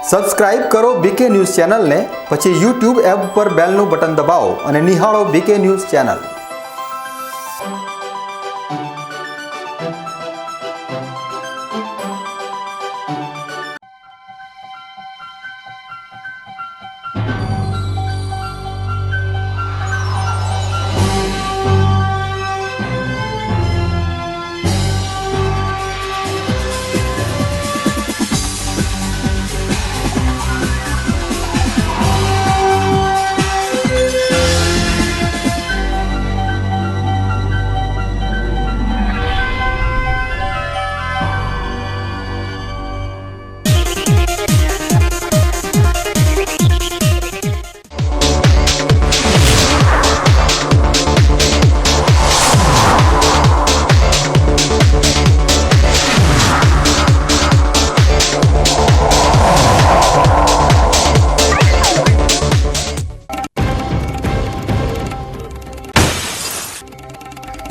Subscribe કરો બીકે news ચેનલને, પછી YouTube એપ પર બેલનું બટન દબાવો અને નિહાળો બીકે ન્યૂઝ ચેનલ।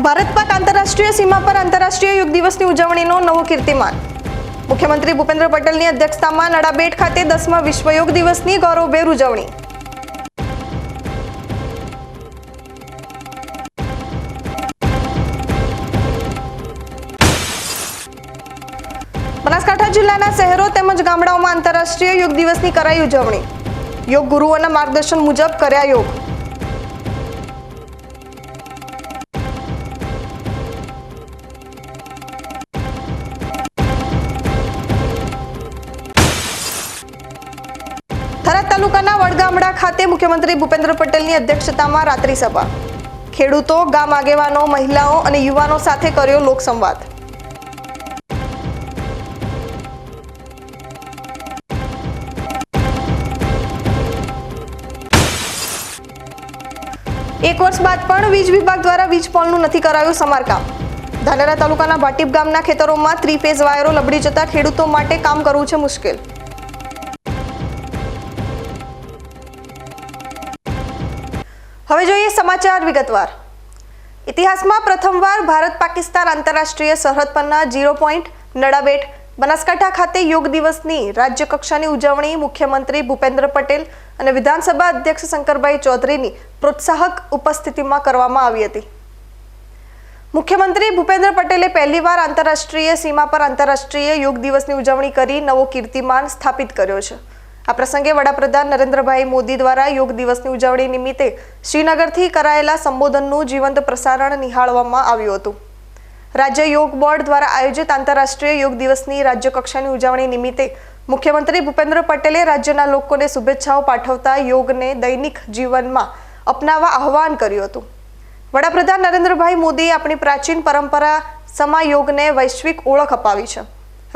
ભારત પાક આંતરરાષ્ટ્રીય સીમા પર આંતરરાષ્ટ્રીય યોગ દિવસની ઉજવણીનો નવો કીર્તિમાન। મુખ્યમંત્રી ભૂપેન્દ્ર પટેલની અધ્યક્ષતામાં નડાબેટ ખાતે 10મા વિશ્વ યોગ દિવસની ગૌરવભેર ઉજવણી। બનાસકાંઠા જિલ્લાના શહેરો તેમજ ગામડાઓમાં આંતરરાષ્ટ્રીય યોગ દિવસની કરાઈ ઉજવણી। યોગ ગુરુઓના માર્ગદર્શન મુજબ કર્યા યોગ। થરાદ તાલુકાના વડગામડા ખાતે મુખ્યમંત્રી ભૂપેન્દ્ર પટેલની અધ્યક્ષતામાં રાત્રિ સભા। ખેડૂતો, ગામ આગેવાનો, મહિલાઓ અને યુવાનો સાથે કર્યો લોકસંવાદ। એક વર્ષ બાદ પણ વીજ વિભાગ દ્વારા વીજ પોલનું નથી કરાયું સમારકામ। ધાનેરા તાલુકાના ભાટીપ ગામના ખેતરોમાં ત્રિફેઝ વાયરો લબડી જતા ખેડૂતો માટે કામ કરવું છે મુશ્કેલ। હવે જોઈએ સમાચાર વિગતવાર। ઇતિહાસમાં પ્રથમવાર ભારત પાકિસ્તાન આંતરરાષ્ટ્રીય સરહદ પરના 0 પોઈન્ટ નડાબેટ બનાસકાંઠા ખાતે યોગ દિવસની રાજ્ય કક્ષાની ઉજવણી મુખ્યમંત્રી ભૂપેન્દ્ર પટેલ અને વિધાનસભા અધ્યક્ષ શંકરભાઈ ચૌધરીની પ્રોત્સાહક ઉપસ્થિતિમાં કરવામાં આવી હતી। મુખ્યમંત્રી ભૂપેન્દ્ર પટેલે પહેલીવાર આંતરરાષ્ટ્રીય સીમા પર આંતરરાષ્ટ્રીય યોગ દિવસની ઉજવણી કરી નવો કીર્તિમાન સ્થાપિત કર્યો છે। આ પ્રસંગે વડાપ્રધાન નરેન્દ્રભાઈ મોદી દ્વારા યોગ દિવસની ઉજવણી નિમિત્તે શ્રીનગરથી કરાયેલા સંબોધનનું જીવંત પ્રસારણ નિહાળવામાં આવ્યું હતું। રાજ્ય યોગ બોર્ડ દ્વારા આયોજિત આંતરરાષ્ટ્રીય યોગ દિવસની રાજ્ય કક્ષાની ઉજવણી નિમિત્તે મુખ્યમંત્રી ભૂપેન્દ્ર પટેલે રાજ્યના લોકોને શુભેચ્છાઓ પાઠવતા યોગને દૈનિક જીવનમાં અપનાવવા આહ્વાન કર્યું હતું। વડાપ્રધાન નરેન્દ્રભાઈ મોદીએ આપણી પ્રાચીન પરંપરા સમા યોગને વૈશ્વિક ઓળખ અપાવી છે।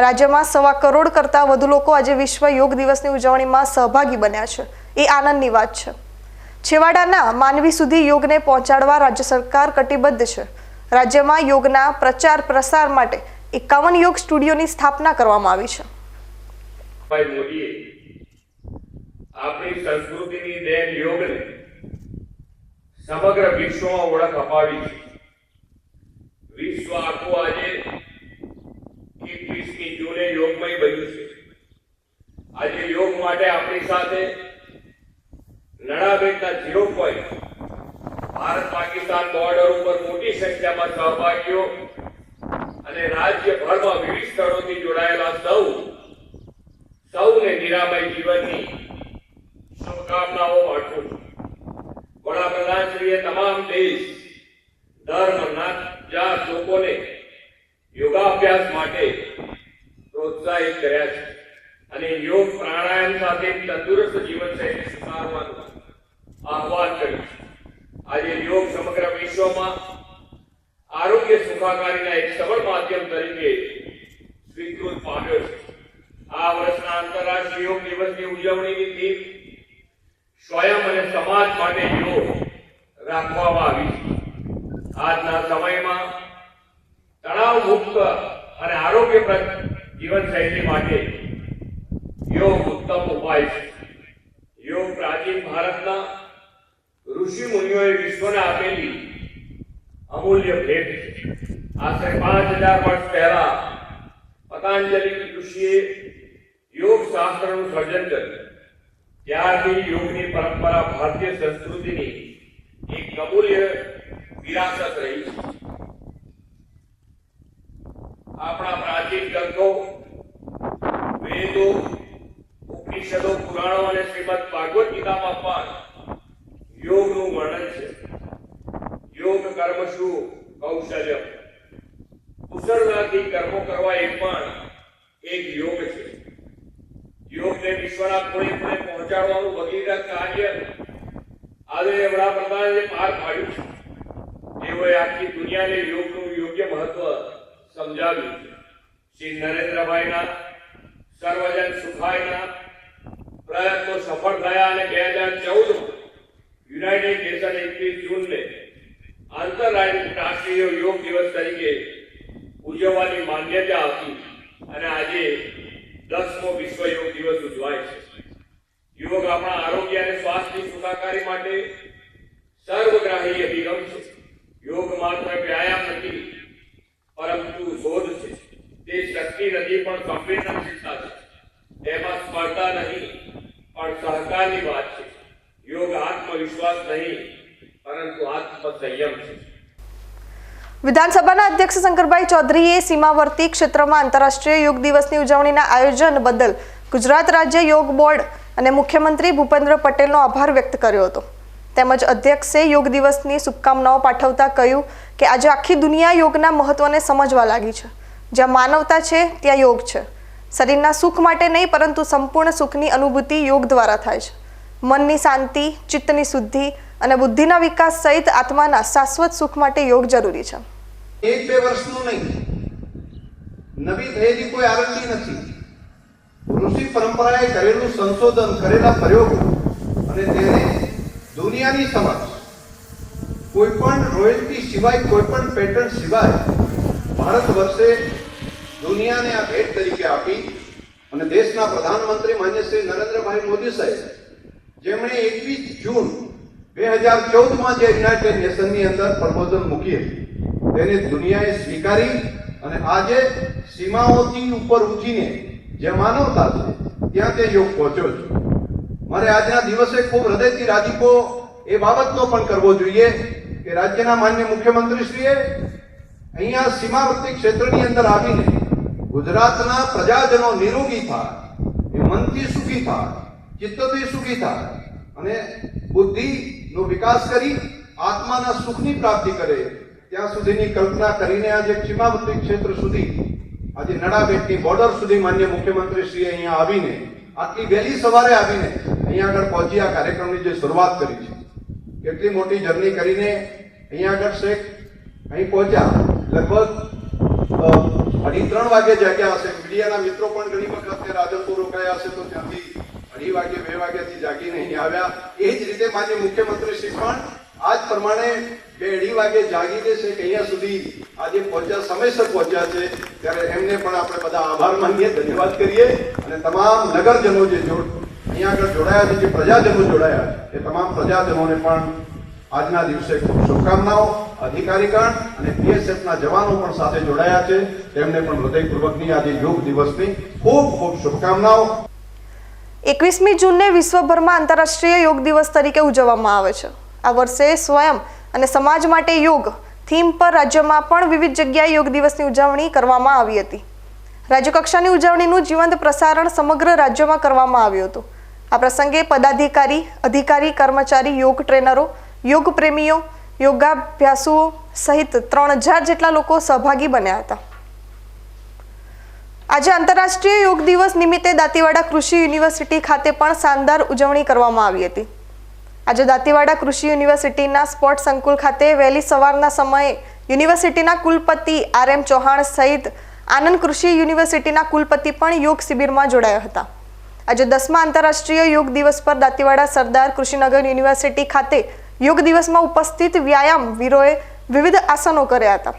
રાજ્યમાં 1.25 કરોડ કરતાં વધુ લોકો આજે વિશ્વ યોગ દિવસની ઉજવણીમાં સહભાગી બન્યા છે, એ આનંદની વાત છે। છેવાડાના માનવી સુધી યોગને પહોંચાડવા રાજ્ય સરકાર કટિબદ્ધ છે। રાજ્યમાં યોગના પ્રચાર પ્રસાર માટે 51 યોગ સ્ટુડિયોની સ્થાપના કરવામાં આવી છે। ભાઈ મોદીએ આપણી સંસ્કૃતિની દેન યોગને સમગ્ર વિશ્વમાં ઓળખ અપાવી છે। વિશ્વ આખું આજે 21મી જૂને યોગમય બન્યું છે। આજે યોગ માટે આપણી સાથે નડાબેટના 0 પોઈન્ટ ભારત પાકિસ્તાન બોર્ડર ઉપર મોટી સંખ્યામાં સહભાગીઓ અને રાજ્યભરમાં વિવિધ સ્થળોથી જોડાયેલા સૌને નિરામય જીવનની શુભકામનાઓ પાઠવું છું। વડાપ્રધાનશ્રીએ તમામ દેશ, ધર્મ, જાત લોકોને યોગાભ્યાસ માટે પ્રોત્સાહિત કર્યા છે અને યોગ પ્રાણાયામ સાથે તંદુરસ્ત જીવનશૈલી સ્વીકારવાનું આહ્વાન કર્યું છે। આજે યોગ સમગ્ર વિશ્વમાં આરોગ્ય સુખાકારીના એક સબળ માધ્યમ તરીકે સ્વીકૃત પામ્યો છે। આ વર્ષના આંતરરાષ્ટ્રીય યોગ દિવસની ઉજવણીની થીમ સ્વયં અને સમાજ માટે યોગ રાખવામાં આવી છે। આજના સમયમાં તણાવ મુક્ત અને આરોગ્યપ્રદ જીવનશૈલી માટે યોગ ઉત્તમ ઉપાય છે। યોગ પ્રાચીન ભારતના ઋષિ મુનિઓએ વિશ્વને આપેલી અમૂલ્ય ભેટ છે। આશરે 5000 વર્ષ પહેલા પતંજલિ ઋષિએ યોગ શાસ્ત્રનું સર્જન કર્યું ત્યારથી યોગની પરંપરા ભારતીય સંસ્કૃતિની એક અમૂલ્ય વિરાસત રહી છે. આપણા પ્રાચીન ગ્રંથો, વેદો, ઉપનિષદો, પુરાણો અને શ્રીમદ ભાગવત ગીતામાં પણ યોગનું વર્ણન છે. યોગ કર્મશુ કૌશલ્ય, કુશળતાથી કર્મો કરવા એ પણ એક યોગ છે. યોગને વિશ્વના ખૂણે ખૂણે પહોંચાડવાનું ભગીરથ કાર્ય આદરણીય વડાપ્રધાને પાર પાડ્યું છે. તેઓએ આખી દુનિયાને યોગનું યોગ્ય મહત્વ સમજાવ્યું છે. શ્રી નરેન્દ્રભાઈના સર્વજન સુખાયના પ્રયત્નો સફળ થયા અને 2014 યુનાઇટેડ નેશન 21 જૂનને આંતરરાષ્ટ્રીય યોગ દિવસ તરીકે ઉજવવાની માન્યતા આપી અને આજે 10મો વિશ્વ યોગ દિવસ ઉજવાય છે. યોગ આપણા આરોગ્ય અને સ્વાસ્થ્યની સુખાકારી માટે સર્વગ્રાહી અભિગમ છે. યોગ માત્ર વ્યાયામ નથી, પરંતુ શોધ છે. તે શક્તિ નથી, પણ સંવેદનશીલતા છે. તેમાં સ્પર્ધા નહીં, પણ સહકારની વાત છે. યોગ આત્મવિશ્વાસ નહીં, પરંતુ આત્મસંયમ છે. વિધાનસભાના અધ્યક્ષ શંકરભાઈ ચૌધરીએ સીમાવર્તી ક્ષેત્રમાં આંતરરાષ્ટ્રીય યોગ દિવસની ઉજવણીના આયોજન બદલ ગુજરાત રાજ્ય યોગ બોર્ડ અને મુખ્યમંત્રી ભૂપેન્દ્ર પટેલનો આભાર વ્યક્ત કર્યો હતો. તેમજ અધ્યક્ષે યોગ દિવસની શુભકામનાઓ પાઠવતા કહ્યું કે આજે આખી દુનિયા યોગના મહત્વને સમજવા લાગી છે. જ્યાં માનવતા છે ત્યાં યોગ છે. શરીરના સુખ માટે નહીં, પરંતુ સંપૂર્ણ સુખની અનુભૂતિ યોગ દ્વારા થાય છે. મનની શાંતિ, ચિત્તની શુદ્ધિ અને બુદ્ધિના વિકાસ સહિત આત્માના શાશ્વત સુખ માટે યોગ જરૂરી છે. 1-2 વર્ષનું નહીં, નવી થયેલી કોઈ આરંભી નથી. ઋષિ પરંપરાએ કરેલું સંશોધન, કરેલા પ્રયોગો અને તેને દુનિયાની સમક્ષ કોઈ પણ રોયલ્ટી સિવાય, કોઈ પણ પેટર્ન સિવાય ભારત વર્ષે દુનિયાને આ ભેટ તરીકે આપી. અને દેશના પ્રધાનમંત્રી માન્ય શ્રી નરેન્દ્રભાઈ મોદી સાહેબ, જેમણે 21 જૂન 2014માં જે યુનાઇટેડ નેશનની અંદર પ્રબોધન મૂકી હતી, તેને દુનિયાએ સ્વીકારી અને આજે સીમાઓથી ઉપર ઉઠીને જે માનવતા છે ત્યાં તે યોગ પહોંચ્યો છે. મારે આજના દિવસે ખૂબ હૃદયથી રાજીપો એ બાબતનો પણ કરવો જોઈએ કે રાજ્યના માન્ય મુખ્યમંત્રીશ્રીએ અહીંયા સીમાવર્તી ક્ષેત્રની અંદર આવીને ગુજરાતના પ્રજાજનો નિરોગી થાય, એ મનથી સુખી થાય, ચિત્તથી સુખી થાય અને બુદ્ધિનો વિકાસ કરી આત્માના સુખની પ્રાપ્તિ કરે, ત્યાં સુધીની કલ્પના કરીને આજે સીમાવર્તી ક્ષેત્ર સુધી, આજે નડાબેટની બોર્ડર સુધી માન્ય મુખ્યમંત્રીશ્રીએ અહીંયા આવીને, આટલી વહેલી સવારે આવીને અહીંયા આગળ પહોંચી આ કાર્યક્રમની જે શરૂઆત કરી છે. કેટલી મોટી જર્ની કરીને અહીંયા આગળ શેખ અહીં પહોંચ્યા. લગભગ 2:30 વાગે જાગ્યા હશે. મીડિયાના મિત્રો પણ ઘણી વખત રાધનપુર રોકાયા હશે, તો ત્યાંથી 2:30 વાગે 2 વાગ્યાથી જાગીને અહીં આવ્યા. એ જ રીતે માન્ય મુખ્યમંત્રીશ્રી પણ આજ પ્રમાણે 2:30 વાગે જાગીને છે કે અહીંયા સુધી આજે પહોંચ્યા, સમયસર પહોંચ્યા છે. ત્યારે એમને પણ આપણે બધા આભાર માનીએ, ધન્યવાદ કરીએ. અને તમામ નગરજનો જે અહીંયા આગળ જોડાયા છે, જે પ્રજાજનો જોડાયા છે, એ તમામ પ્રજાજનોને પણ આજના દિવસે ખૂબ શુભકામનાઓ. અધિકારીગણ અને બીએસએફના જવાનો પણ સાથે જોડાયા છે, તેમને પણ હૃદયપૂર્વકની આજે યોગ દિવસની ખૂબ ખૂબ શુભકામનાઓ. 21મી જૂનને વિશ્વભરમાં આંતરરાષ્ટ્રીય યોગ દિવસ તરીકે ઉજવવામાં આવે છે. આ વર્ષે સ્વયં અને સમાજ માટે યોગ થીમ પર રાજ્યમાં પણ વિવિધ જગ્યાએ યોગ દિવસની ઉજવણી કરવામાં આવી હતી. રાજ્યકક્ષાની ઉજવણીનું જીવંત પ્રસારણ સમગ્ર રાજ્યમાં કરવામાં આવ્યું હતું. આ પ્રસંગે પદાધિકારી, અધિકારી, કર્મચારી, યોગ ટ્રેનરો, યોગ પ્રેમીઓ, યોગાભ્યાસુઓ સહિત 3000 જેટલા લોકો સહભાગી બન્યા હતા. આજે આંતરરાષ્ટ્રીય યોગ દિવસ નિમિત્તે દાંતીવાડા કૃષિ યુનિવર્સિટી ખાતે પણ શાનદાર ઉજવણી કરવામાં આવી હતી. આજે દાંતીવાડા કૃષિ યુનિવર્સિટીના સ્પોર્ટ સંકુલ ખાતે વહેલી સવારના સમયે યુનિવર્સિટીના કુલપતિ RM ચૌહાણ સહિત આનંદ કૃષિ યુનિવર્સિટીના કુલપતિ પણ યોગ શિબિરમાં જોડાયા હતા. આજે 10મા આંતરરાષ્ટ્રીય યોગ દિવસ પર દાંતીવાડા સરદાર કૃષિનગર યુનિવર્સિટી ખાતે યોગ દિવસમાં ઉપસ્થિત વ્યાયામ વીરોએ વિવિધ આસનો કર્યા હતા.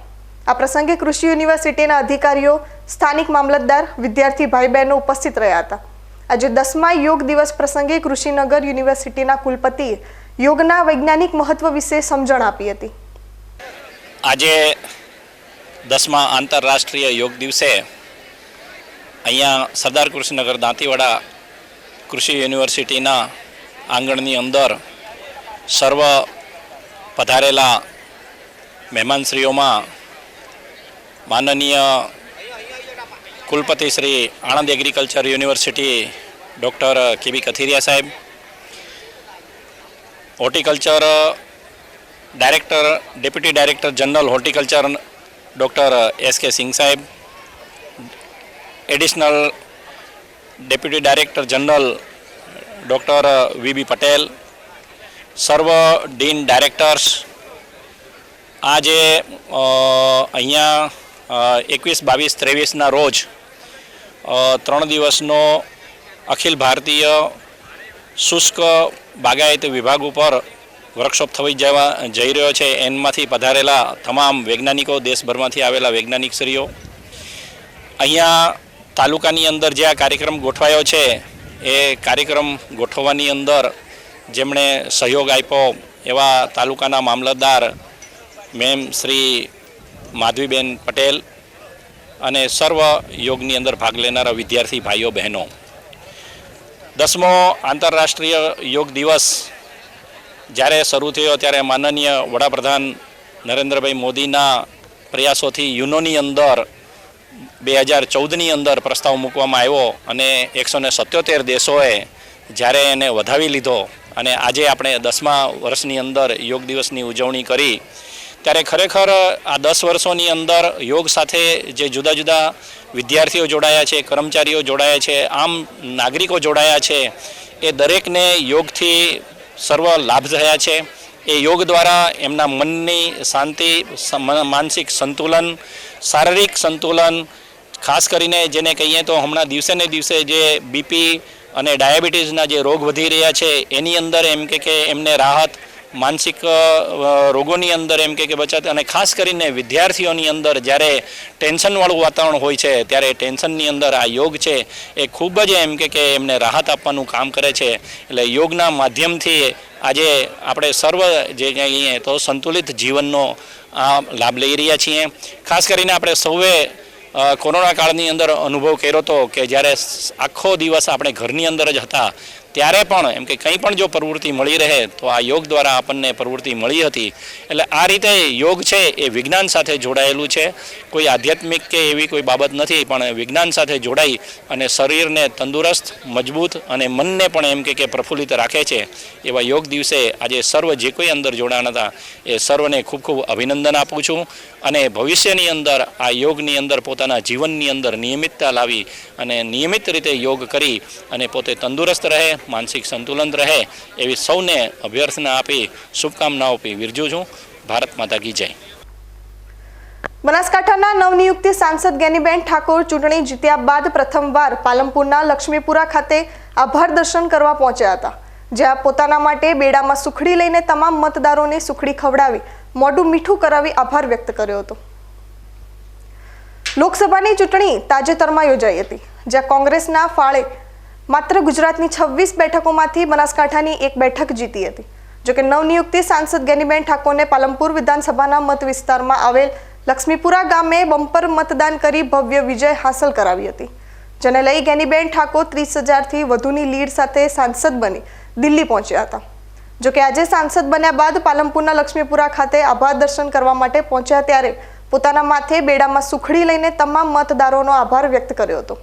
આ પ્રસંગે કૃષિ યુનિવર્સિટીના અધિકારીઓ, સ્થાનિક મામલતદાર, વિદ્યાર્થી ભાઈ બહેનો ઉપસ્થિત રહ્યા હતા. આજે 10મા યોગ દિવસ પ્રસંગે કૃષિનગર યુનિવર્સિટીના કુલપતિએ યોગના વૈજ્ઞાનિક મહત્વ વિશે સમજણ આપી હતી. આજે 10મા આંતરરાષ્ટ્રીય યોગ દિવસે અહીંયા સરદાર કૃષિનગર દાંતીવાડા કૃષિ યુનિવર્સિટીના આંગણની અંદર સર્વ પધારેલા મહેમાનશ્રીઓમાં માનનીય કુલપતિ Shri Anand agriculture university doctor K B Kathiria સાહેબ, horticulture director deputy director general horticulture doctor S K. Singh સાહેબ, additional deputy director general doctor V B. Patel, સર્વ ડીન ડાયરેક્ટર્સ, આજે અહીંયા 21, 22, 23ના રોજ 3 દિવસનો અખિલ ભારતીય શુષ્ક બાગાયતી વિભાગ ઉપર વર્કશોપ જઈ રહ્યો છે. એનમાંથી પધારેલા તમામ વૈજ્ઞાનિકો, દેશભરમાંથી આવેલા વૈજ્ઞાનિકશ્રીઓ, અહીંયા તાલુકાની અંદર જે આ કાર્યક્રમ ગોઠવાયો છે એ કાર્યક્રમ ગોઠવવાની અંદર જેમણે સહયોગ આપ્યો એવા તાલુકાના મામલતદાર મેમ શ્રી માધવીબેન પટેલ અને સર્વ યોગની અંદર ભાગ લેનારા વિદ્યાર્થી ભાઈઓ બહેનો, 10મો આંતરરાષ્ટ્રીય યોગ દિવસ જ્યારે શરૂ થયો ત્યારે માનનીય વડાપ્રધાન નરેન્દ્રભાઈ મોદીના પ્રયાસોથી યુનોની અંદર 2014ની અંદર પ્રસ્તાવ મૂકવામાં આવ્યો અને 177 દેશોએ જ્યારે એને વધાવી લીધો અને આજે આપણે 10મા વર્ષની અંદર યોગ દિવસની ઉજવણી કરી ત્યારે ખરેખર આ 10 વર્ષોની અંદર યોગ સાથે જે જુદા જુદા વિદ્યાર્થીઓ જોડાયા છે, કર્મચારીઓ જોડાયા છે, આમ નાગરિકો જોડાયા છે, એ દરેકને યોગથી સર્વ લાભ થયા છે. એ યોગ દ્વારા એમના મનની શાંતિ, માનસિક સંતુલન, શારીરિક સંતુલન, ખાસ કરીને જેને કહીએ તો હમણાં દિવસે ને દિવસે જે બીપી અને ડાયાબિટીસના જે રોગ વધી રહ્યા છે એની અંદર એમ કે એમને રાહત, માનસિક રોગોની અંદર એમ કે બચત, અને ખાસ કરીને વિદ્યાર્થીઓની અંદર જ્યારે ટેન્શનવાળું વાતાવરણ હોય છે ત્યારે ટેન્શનની અંદર આ યોગ છે એ ખૂબ જ એમ કે એમને રાહત આપવાનું કામ કરે છે. એટલે યોગના માધ્યમથી આજે આપણે સર્વ જે કહીએ તો સંતુલિત જીવનનો આ લાભ લઈ રહ્યા છીએ. ખાસ કરીને આપણે સૌએ કોરોના કાળની અંદર અનુભવ કર્યો હતો કે જ્યારે આખો દિવસ આપણે ઘરની અંદર જ હતા ત્યારે પણ એમ કે કંઈ પણ જો પ્રવૃત્તિ મળી રહે તો આ યોગ દ્વારા આપણને પ્રવૃત્તિ મળી હતી. એટલે આ રીતે યોગ છે એ વિજ્ઞાન સાથે જોડાયેલું છે, કોઈ આધ્યાત્મિક કે એવી કોઈ બાબત નથી, પણ વિજ્ઞાન સાથે જોડાઈ અને શરીરને તંદુરસ્ત, મજબૂત અને મનને પણ એમ કે પ્રફુલ્લિત રાખે છે. એવા યોગ દિવસે આજે સર્વ જે કોઈ અંદર જોડાણ હતા એ સર્વને ખૂબ ખૂબ અભિનંદન આપું છું અને ભવિષ્યની અંદર આ યોગની અંદર પોતાના જીવનની અંદર નિયમિતતા લાવી અને નિયમિત રીતે યોગ કરી અને પોતે તંદુરસ્ત રહે, માનસિક સંતુલન રહે એવી સૌને અભ્યર્થના આપી શુભકામનાઓ આપી વિરજું છું. ભારત માતા કી જય. બનાસકાંઠાના નવનિયુક્ત સાંસદ ગેનીબેન ઠાકોર ચૂંટણી જીત્યા બાદ પ્રથમવાર પાલનપુરના લક્ષ્મીપુરા ખાતે આભાર દર્શન કરવા પહોંચ્યા હતા, જ્યાં પોતાના માટે બેડામાં સુખડી લઈને તમામ મતદારોને સુખડી ખવડાવી મોઢું મીઠું કરાવી આભાર વ્યક્ત કર્યો હતો. લોકસભાની ચૂંટણી તાજેતરમાં યોજાઈ હતી, જ્યાં કોંગ્રેસના ફાળે માત્ર ગુજરાતની 26 બેઠકોમાંથી બનાસકાંઠાની 1 બેઠક જીતી હતી. જોકે નવનિયુક્ત સાંસદ ગેનીબેન ઠાકોરને પાલનપુર વિધાનસભાના મત વિસ્તારમાં આવેલ લક્ષ્મીપુરા ગામે બમ્પર મતદાન કરી ભવ્ય વિજય હાંસલ કરાવી હતી, જેને લઈ ગેનીબેન ઠાકોર 30,000થી વધુની લીડ સાથે સાંસદ બની દિલ્હી પહોંચ્યા હતા. જોકે આજે સાંસદ બન્યા બાદ પાલનપુરના લક્ષ્મીપુરા ખાતે આભાર દર્શન કરવા માટે પહોંચ્યા ત્યારે પોતાના માથે બેડામાં સુખડી લઈને તમામ મતદારોનો આભાર વ્યક્ત કર્યો હતો.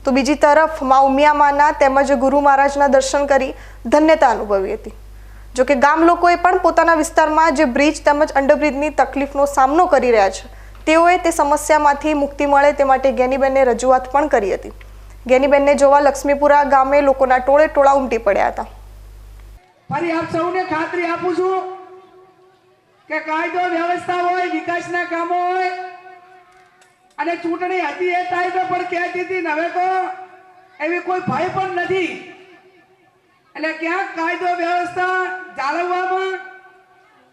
તો બીજી તરફ મા ઉમિયામાના તેમજ ગુરુ મહારાજના દર્શન કરી ધન્યતા અનુભવી હતી. જોકે ગામ લોકોએ પણ પોતાના વિસ્તારમાં જે બ્રિજ તેમજ અંડરબ્રિજની તકલીફનો સામનો કરી રહ્યા છે તેઓએ તે સમસ્યામાંથી મુક્તિ મળે તે માટે ગેનીબેનને રજૂઆત પણ કરી હતી. ગેનીબેનને જોવા લક્ષ્મીપુરા ગામે લોકોના ટોળે ટોળા ઉમટી પડ્યા હતા. ફરી આપ સૌને ખાતરી આપું છું કે કાયદો વ્યવસ્થા હોય, વિકાસના કામો હોય અને ચૂંટણી હતી એ ટાઈમે પણ કહેતી હતી ને હવે તો એવી કોઈ ભય પણ નથી. એટલે ક્યાંક કાયદો વ્યવસ્થા જાળવવામાં,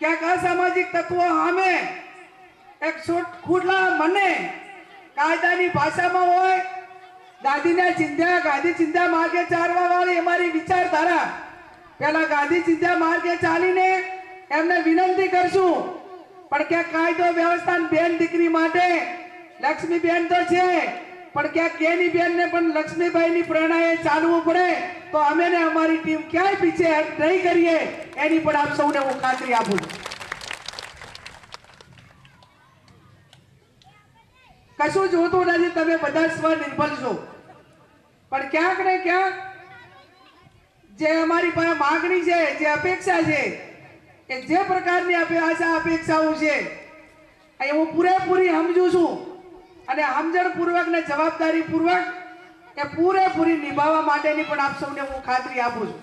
ક્યાંક અસામાજિક તત્વો સામે એક ખુલ્લા મને કાયદાની ભાષામાં હોય ગાંધી ચિંધ્યા માર્ગે ચાલવા વાળી અમારી વિચારધારા. પેલા ગાંધી ચિંધ્યા માર્ગે ચાલીને એમને વિનંતી કરશું, પણ ક્યાંક કાયદો વ્યવસ્થા બેન દીકરી માટે લક્ષ્મીબેન તો છે પણ ક્યાંક કેની બેનને પણ લક્ષ્મીભાઈની પ્રેરણાએ ચાલવું પડે તો અમે ને અમારી ટીમ ક્યાંય પીછે હટ નહીં કરીએ એની પણ આપ સૌને હું ખાતરી આપું છું. કશું જોતું નથી, તમે બધા સ્વનિર્ભર છો, પણ ક્યાંક ને ક્યાંક જે અમારી પાસે માંગણી છે, જે અપેક્ષા છે, કે જે પ્રકારની આશા અપેક્ષાઓ છે એ હું પૂરેપૂરી સમજુ છું અને સમજણપૂર્વક ને જવાબદારીપૂર્વક એ પૂરેપૂરી નિભાવવા માટેની પણ આપ સૌને હું ખાતરી આપું છું.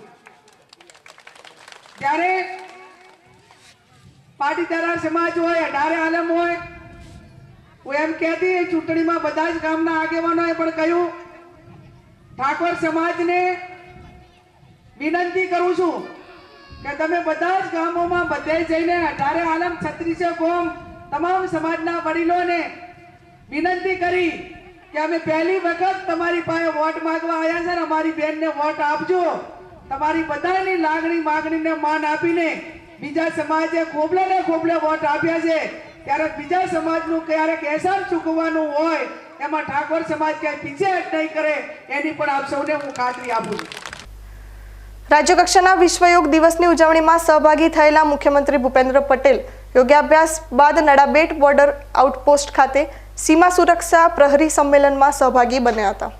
ત્યારે પાટીદાર સમાજ હોય, અઢારે આલમ હોય, હું એમ કહેતી ચૂંટણીમાં બધા જ ગામના આગેવાનોએ પણ કહ્યું, ઠાકોર સમાજને વિનંતી કરું છું કે તમે બધા જ ગામોમાં બધે જઈને અઢારે આલમ 36 કોમ તમામ સમાજના વડીલોને વિનંતી કરી કે અમે પહેલી વખત તમારી પાસે વોટ માંગવા આવ્યા છે, અમારી બેનને વોટ આપજો. તમારી બધાની લાગણી માગણીને માન આપીને બીજા સમાજે ખોબલે ને ખોબલે વોટ આપ્યા છે, ત્યારે બીજા સમાજનું ક્યારેક એહસાન ચૂકવવાનું હોય એમાં ઠાકોર સમાજ ક્યાંય પીછેહટ નહીં કરે એની પણ આપ સૌને હું ખાતરી આપું છું. રાજ્યકક્ષાના વિશ્વ યોગ દિવસની ઉજવણીમાં સહભાગી થયેલા મુખ્યમંત્રી ભૂપેન્દ્ર પટેલ યોગાભ્યાસ બાદ નડાબેટ બોર્ડર આઉટપોસ્ટ ખાતે સીમા સુરક્ષા પ્રહરી સંમેલનમાં સહભાગી બન્યા હતા.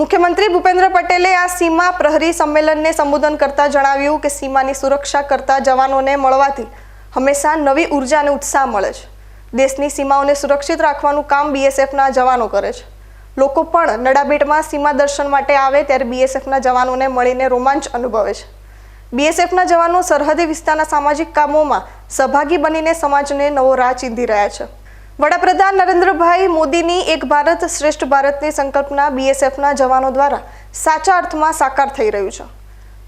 મુખ્યમંત્રી ભૂપેન્દ્ર પટેલે આ સીમા પ્રહરી સંમેલનને સંબોધન કરતા જણાવ્યું કે સીમાની સુરક્ષા કરતા જવાનોને મળવાથી હંમેશા નવી ઉર્જા અને ઉત્સાહ મળે છે. દેશની સીમાઓને સુરક્ષિત રાખવાનું કામ બીએસએફના જવાનો કરે છે. લોકો પણ નડાબેટમાં સીમા દર્શન માટે આવે ત્યારે બીએસએફના જવાનોને મળીને રોમાંચ અનુભવે છે. બીએસએફના જવાનો સરહદી વિસ્તારના સામાજિક કામોમાં સહભાગી બનીને સમાજને નવો રાહ ચીંધી રહ્યા છે. વડાપ્રધાન નરેન્દ્રભાઈ મોદીની એક ભારત શ્રેષ્ઠ ભારતની સંકલ્પના બીએસએફના જવાનો દ્વારા સાચા અર્થમાં સાકાર થઈ રહ્યું છે.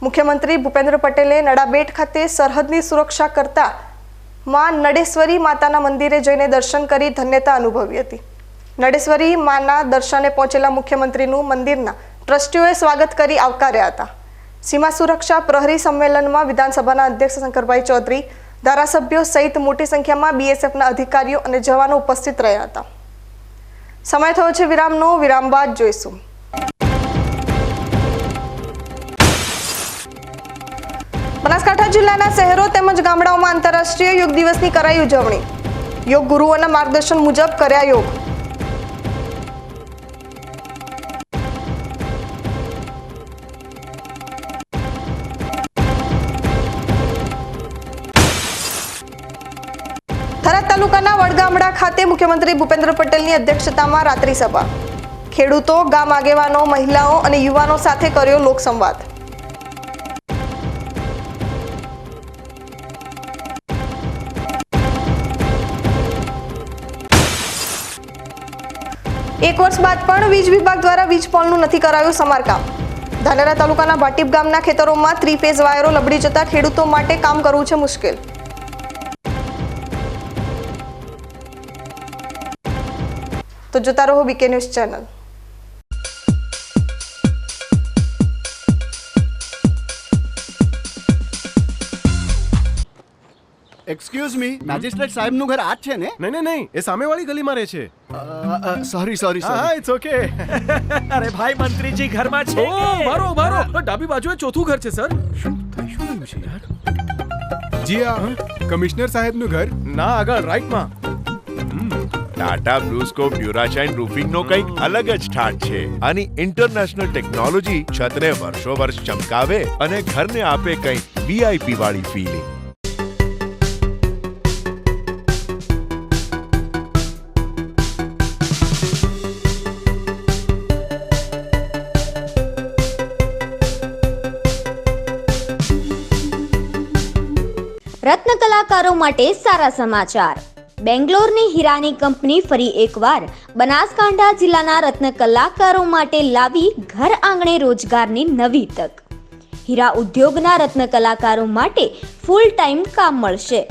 મુખ્યમંત્રી ભૂપેન્દ્ર પટેલે નડાબેટ ખાતે સરહદની સુરક્ષા કરતા માં નડેશ્વરી માતાના મંદિરે જઈને દર્શન કરી ધન્યતા અનુભવી હતી. નડેશ્વરી માના દર્શને પહોંચેલા મુખ્યમંત્રીનું મંદિરના ટ્રસ્ટીઓએ સ્વાગત કરી આવકાર્યા હતા. સીમા સુરક્ષા પ્રહરી સંમેલનમાં વિધાનસભાના અધ્યક્ષ શંકરભાઈ ચૌધરી, ધારાસભ્યો સહિત મોટી સંખ્યામાં બીએસએફના અધિકારીઓ અને જવાનો ઉપસ્થિત રહ્યા હતા. સમય થયો છે વિરામનો. વિરામ બાદ જોઈશું. બનાસકાંઠા જિલ્લાના શહેરો તેમજ ગામડાઓમાં આંતરરાષ્ટ્રીય યોગ દિવસની કરાઈ ઉજવણી. યોગ ગુરુઓના માર્ગદર્શન મુજબ કર્યા યોગ. થરાદ તાલુકાના વડગામડા ખાતે મુખ્યમંત્રી ભૂપેન્દ્ર પટેલની અધ્યક્ષતામાં રાત્રિ સભા. ખેડૂતો, ગામ આગેવાનો, મહિલાઓ અને યુવાનો સાથે કર્યો લોકસંવાદ. એક વર્ષ બાદ પણ વીજ વિભાગ દ્વારા વીજ પોલનું નથી કરાયું સમારકામ. ધાનેરા તાલુકાના ભાટીપ ગામના ખેતરોમાં 3 ફેઝ વાયરો લબડી જતા ખેડૂતો માટે કામ કરવું છે મુશ્કેલ. તો જોતા રહો BK news channel. Excuse me, magistrate સાહેબનું ઘર આ જ છે ને? નહીં નહીં નહીં, એ સામેવાળી ગલીમાં રહે છે. સોરી હા, ઇટ્સ ઓકે. અરે ભાઈ, મંત્રીજી ઘરમાં છે. ઓ મારો ડાબી બાજુએ ચોથું ઘર છે સર. શું થયું છે યાર? જી હા, કમિશનર સાહેબનું ઘર. ના, આગળ રાઈટમાં. ટાટા બ્લુસ્કોપ ડ્યુરાશાઇન રૂફિંગનો કંઈક અલગ જ ઠાઠ છે. આની ઇન્ટરનેશનલ ટેકનોલોજી છતને વર્ષો વર્ષ ચમકાવે અને ઘરને આપે કંઈક વીઆઈપી વાળી ફીલિંગ. રત્ન કલાકારો માટે સારા સમાચાર. બેંગ્લોરની હીરાની કંપની ફરી એકવાર બનાસકાંઠા જિલ્લાના રત્ન કલાકારો માટે લાવી ઘર આંગણે રોજગારની નવી તક. હીરા ઉદ્યોગના રત્ન કલાકારો માટે ફૂલ ટાઈમ કામ મળશે.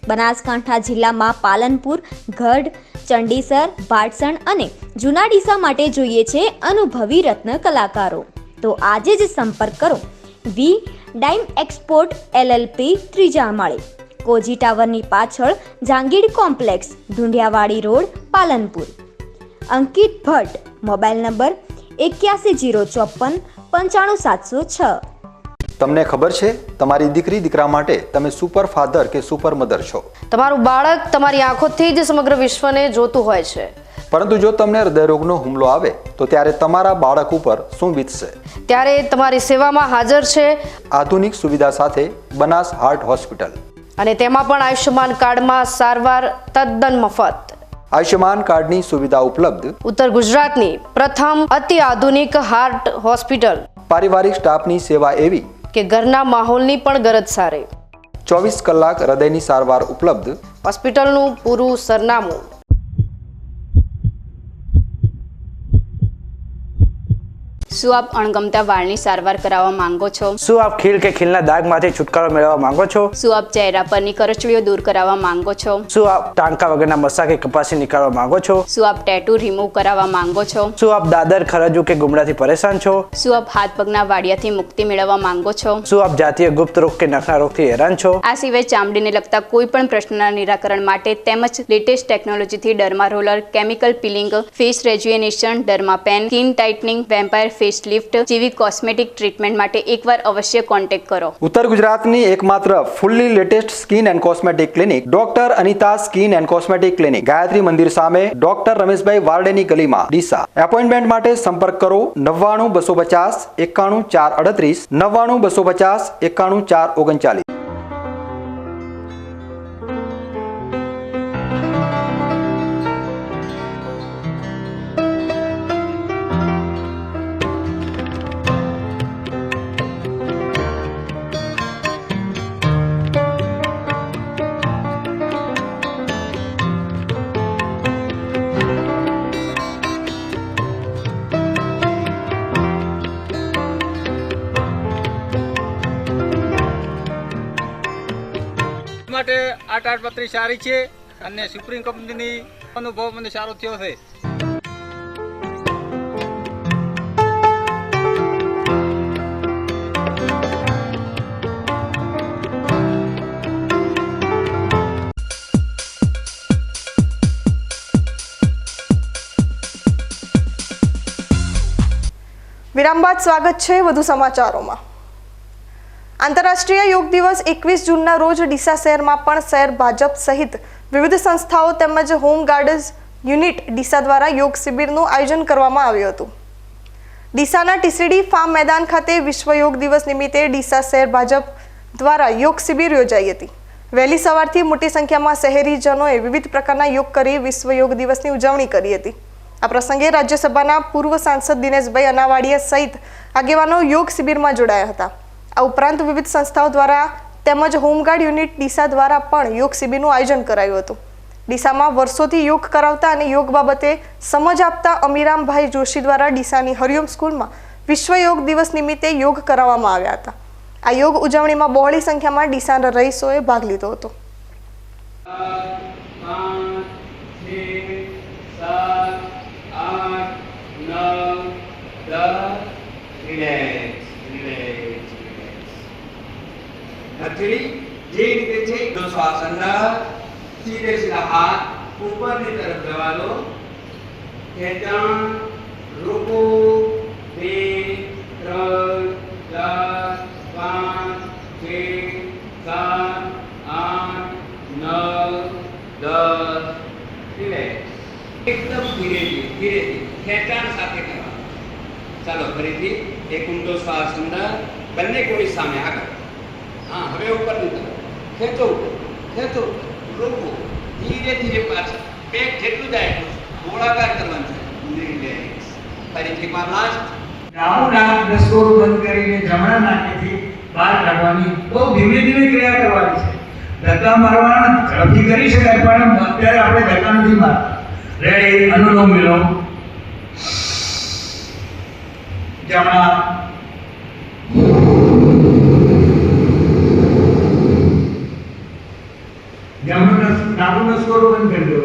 બનાસકાંઠા જિલ્લામાં પાલનપુર, ગઢ, ચંડીસર, ભાટસણ અને જૂના ડીસા માટે જોઈએ છે અનુભવી રત્ન કલાકારો. તો આજે જ સંપર્ક કરો વી ડાઇમ એક્સપોર્ટ એલએલપી, 3જા માળે, કોજી ટાવરની પાછળ, જાંગીડ કોમ્પ્લેક્સ, ઢુંડિયાવાડી રોડ, પાલનપુર. અંકિત ભટ્ટ, મોબાઈલ નંબર 8104595706. તમને ખબર છે તમારી દીકરી દીકરા માટે તમે સુપર ફાધર કે સુપર મધર છો. તમારું બાળક તમારી આંખોથી જ સમગ્ર વિશ્વને જોતું હોય છે. પરંતુ જો તમને હૃદયરોગનો હુમલો આવે તો ત્યારે તમારા બાળક ઉપર શું વીતશે? ત્યારે તમારી સેવામાં હાજર છે આધુનિક સુવિધા સાથે બનાસ હાર્ટ હોસ્પિટલ, અને તેમાં પણ આયુષ્યમાન કાર્ડમાં સારવાર તદ્દન મફત. આયુષ્યમાન કાર્ડની સુવિધા ઉપલબ્ધ ઉત્તર ગુજરાતની પ્રથમ અતિ આધુનિક હાર્ટ હોસ્પિટલ. પારિવારિક સ્ટાફની સેવા એવી કે ઘરના માહોલની પણ ગરજ સારી. 24 કલાક હૃદયની સારવાર ઉપલબ્ધ. હોસ્પિટલનું પૂરું સરનામું. શું આપ અણગમતા વાળની સારવાર કરાવવા માંગો છો? શું આપ ખીલ કે ખીલના દાગમાંથી છુટકારો મેળવવા માંગો છો? શું આપ ચહેરા પરની કરચલીઓ દૂર કરાવવા માંગો છો? શું આપ ટાંકા વગરના મસા કે કપાસી નીકાળવા માંગો છો? શું આપ ટેટુ રિમૂવ કરાવવા માંગો છો? શું આપ દાદર, ખરજુ કે ગુમડાથી પરેશાન છો? શું આપ હાથ પગના વાડિયાથી મુક્તિ મેળવવા માંગો છો? શું આપ જાતીય ગુપ્ત રોગ કે નખના રોગથી હેરાન છો? આ સિવાય ચામડીને લગતા કોઈ પણ પ્રશ્નના નિરાકરણ માટે તેમજ લેટેસ્ટ ટેકનોલોજીથી derma roller, chemical peeling, face rejuvenation, derma pen, skin tightening, vampire face lift જેવી કોસ્મેટિક ટ્રીટમેન્ટ માટે એકવાર અવશ્ય કોન્ટેક્ટ કરો. ઉત્તર ગુજરાતની એકમાત્ર fully latest skin and cosmetic clinic doctor Anita skin and cosmetic clinic, Gayatri Mandir સામે, ડોક્ટર રમેશભાઈ વારડેની ગલીમાં, ડીસા. એપોઇન્ટમેન્ટ માટે સંપર્ક કરો 99 250 91 438, 99 250 91 439. માટે આ તાડપત્રી સારી છે અને સુપ્રીમ કંપનીની અનુભવ મને સારો થયો છે. વિરામ બાદ સ્વાગત છે વધુ સમાચારોમાં. આંતરરાષ્ટ્રીય યોગ દિવસ 21 જૂનના રોજ ડીસા શહેરમાં પણ શહેર ભાજપ સહિત વિવિધ સંસ્થાઓ તેમજ હોમગાર્ડ્સ યુનિટ ડીસા દ્વારા યોગ શિબિરનું આયોજન કરવામાં આવ્યું હતું. ડીસાના ટીસીડી ફાર્મ મેદાન ખાતે વિશ્વ યોગ દિવસ નિમિત્તે ડીસા શહેર ભાજપ દ્વારા યોગ શિબિર યોજાઈ હતી. વહેલી સવારથી મોટી સંખ્યામાં શહેરીજનોએ વિવિધ પ્રકારના યોગ કરી વિશ્વ યોગ દિવસની ઉજવણી કરી હતી. આ પ્રસંગે રાજ્યસભાના પૂર્વ સાંસદ દિનેશભાઈ અનાવાડિયા સહિત આગેવાનો યોગ શિબિરમાં જોડાયા હતા. આ ઉપરાંત વિવિધ સંસ્થાઓ દ્વારા તેમજ હોમગાર્ડ યુનિટ ડીસા દ્વારા પણ યોગ શિબિરનું આયોજન કરાયું હતું. ડીસામાં વર્ષોથી યોગ કરાવતા અને યોગ બાબતે સમજ આપતા અમીરામભાઈ જોશી દ્વારા ડીસાની હરિઓમ સ્કૂલમાં વિશ્વ યોગ દિવસ નિમિત્તે યોગ કરાવવામાં આવ્યા હતા. આ યોગ ઉજવણીમાં બહોળી સંખ્યામાં ડીસાના રહીશોએ ભાગ લીધો હતો. 3 જે રીતે છે દો શ્વાસ અંદર सीधे सीधा हाथ ऊपर की तरफ दबा लो खेचन रुको 2 3 4 5 6 7 8 9 10 रिलैक्स एकदम धीरे धीरे खेचन સાથે કરવા. ચાલો ફરીથી એક ઊંડો શ્વાસ અંદર બંને કોણી સામે આગળ. हाँ હવે ઉપરની તરફ ખેંચો ખેંચો રોકો ધીરે ધીરે પાછળ પેટ જેટલું જાય એટલું ગોળાકાર કરવાનું છે. રિલેક્સ ફરીથી એકવાર લાસ્ટ ડાબું નાક નસકોરું બંધ કરીને જમણા નાકેથી બહાર કાઢવાની બહુ ધીમે ધીમે ક્રિયા કરવાની છે. ધક્કા મારવાના ઝડપથી કરી શકાય પણ અત્યારે આપણે ધક્કા નથી મારતા. રેડી અનુલોમ વિલોમ જમણા ડાબું નસકોરું બંધ કરી દો.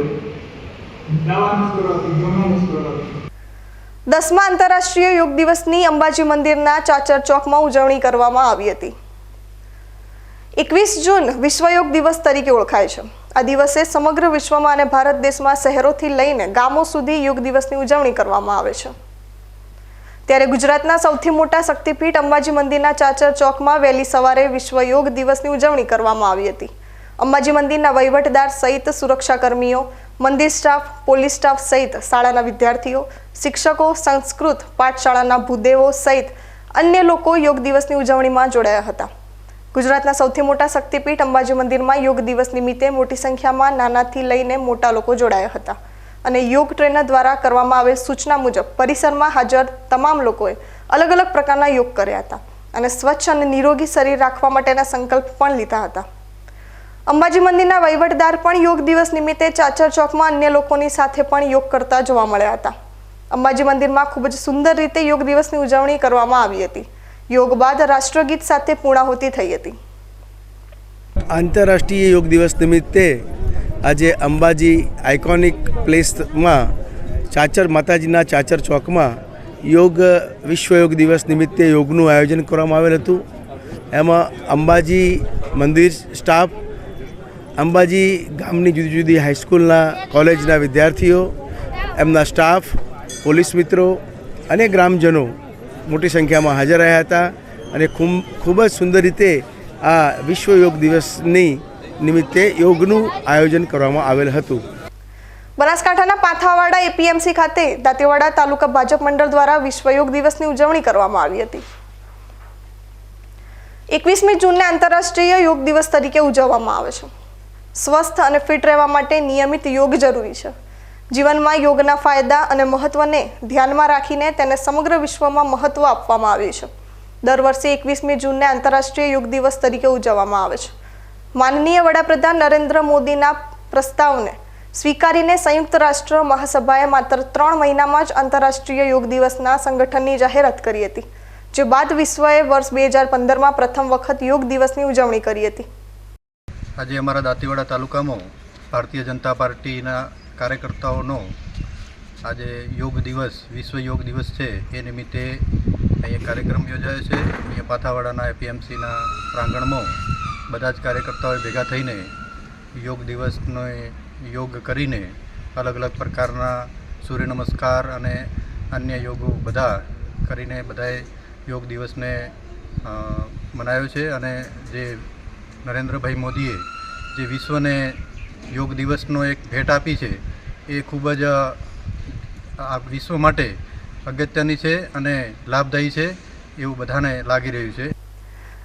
ડાબા નસકોરાથી જમણા નસકોરાથી. 10મા આંતરરાષ્ટ્રીય યોગ દિવસની અંબાજી મંદિરના ચાચર ચોકમાં ઉજવણી કરવામાં આવી હતી. 21 જૂન વિશ્વ યોગ દિવસ તરીકે ઓળખાય છે. આ દિવસે સમગ્ર વિશ્વમાં અને ભારત દેશમાં શહેરોથી લઈને ગામો સુધી યોગ દિવસની ઉજવણી કરવામાં આવે છે. ત્યારે ગુજરાતના સૌથી મોટા શક્તિપીઠ અંબાજી મંદિરના ચાચર ચોકમાં વહેલી સવારે વિશ્વ યોગ દિવસની ઉજવણી કરવામાં આવી હતી. અંબાજી મંદિરના વહીવટદાર સહિત સુરક્ષાકર્મીઓ, મંદિર સ્ટાફ, પોલીસ સ્ટાફ સહિત શાળાના વિદ્યાર્થીઓ, શિક્ષકો, સંસ્કૃત પાઠશાળાના ભૂદેવો સહિત અન્ય લોકો યોગ દિવસની ઉજવણીમાં જોડાયા હતા. ગુજરાતના સૌથી મોટા શક્તિપીઠ અંબાજી મંદિરમાં યોગ દિવસ નિમિત્તે મોટી સંખ્યામાં નાનાથી લઈને મોટા લોકો જોડાયા હતા અને યોગ ટ્રેનર દ્વારા કરવામાં આવેલ સૂચના મુજબ પરિસરમાં હાજર તમામ લોકોએ અલગ અલગ પ્રકારના યોગ કર્યા હતા અને સ્વચ્છ અને નિરોગી શરીર રાખવા માટેના સંકલ્પ પણ લીધા હતા. અંબાજી મંદિરના વહીવટદાર પણ યોગ દિવસ નિમિત્તે ચાચર ચોકમાં અન્ય લોકોની સાથે પણ યોગ કરતા જોવા મળ્યા હતા. અંબાજી મંદિરમાં ખૂબ જ સુંદર રીતે યોગ દિવસની ઉજવણી કરવામાં આવી હતી. યોગ બાદ રાષ્ટ્રગીત સાથે પૂર્ણાહુતિ થઈ હતી. આંતરરાષ્ટ્રીય યોગ દિવસ નિમિત્તે આજે અંબાજી આઇકોનિક પ્લેસમાં ચાચર માતાજીના ચાચર ચોકમાં વિશ્વ યોગ દિવસ નિમિત્તે યોગનું આયોજન કરવામાં આવેલ હતું. એમાં અંબાજી મંદિર સ્ટાફ, અંબાજી ગામની જુદી જુદી હાઈસ્કૂલના કોલેજના વિદ્યાર્થીઓ, એમના સ્ટાફ, પોલીસ મિત્રો અને ગ્રામજનો મોટી સંખ્યામાં હાજર રહ્યા હતા અને ખૂબ જ સુંદર રીતે આ વિશ્વ યોગ દિવસની નિમિત્તે યોગનું આયોજન કરવામાં આવેલ હતું. બનાસકાંઠાના પાથાવાડા એપીએમસી ખાતે દાંતીવાડા તાલુકા ભાજપ મંડળ દ્વારા વિશ્વ યોગ દિવસની ઉજવણી કરવામાં આવી હતી. 21મી જૂનને આંતરરાષ્ટ્રીય યોગ દિવસ તરીકે ઉજવવામાં આવે છે. સ્વસ્થ અને ફિટ રહેવા માટે નિયમિત યોગ જરૂરી છે. જીવનમાં યોગના ફાયદા અને મહત્વને ધ્યાનમાં રાખીને તેને સમગ્ર વિશ્વમાં મહત્વ આપવામાં આવ્યું છે. દર વર્ષે 21મી જૂનને આંતરરાષ્ટ્રીય યોગ દિવસ તરીકે ઉજવવામાં આવે છે. માનનીય વડાપ્રધાન નરેન્દ્ર મોદીના પ્રસ્તાવને સ્વીકારીને સંયુક્ત રાષ્ટ્ર મહાસભાએ માત્ર 3 મહિનામાં જ આંતરરાષ્ટ્રીય યોગ દિવસના સંગઠનની જાહેરાત કરી હતી, જે બાદ વિશ્વએ વર્ષ 2015માં પ્રથમ વખત યોગ દિવસની ઉજવણી કરી હતી. આજે અમારા દાંતીવાડા તાલુકામાં ભારતીય જનતા પાર્ટીના કાર્યકર્તાઓનો આજે યોગ દિવસ, વિશ્વ યોગ દિવસ છે, એ નિમિત્તે અહીંયા કાર્યક્રમ યોજાયો છે. અહીંયા પાથાવાડાના એપીએમસીના પ્રાંગણમાં બધા જ કાર્યકર્તાઓએ ભેગા થઈને યોગ દિવસનો યોગ કરીને અલગ અલગ પ્રકારના સૂર્ય નમસ્કાર અને અન્ય યોગો બધા કરીને બધાએ યોગ દિવસને મનાવ્યો છે. અને જે નરેન્દ્રભાઈ મોદીએ જે વિશ્વને યોગ દિવસનો એક ભેટ આપી છે, એ ખૂબ જ આ વિશ્વ માટે અગત્યની છે અને લાભદાયી છે એવું બધાને લાગી રહ્યું છે.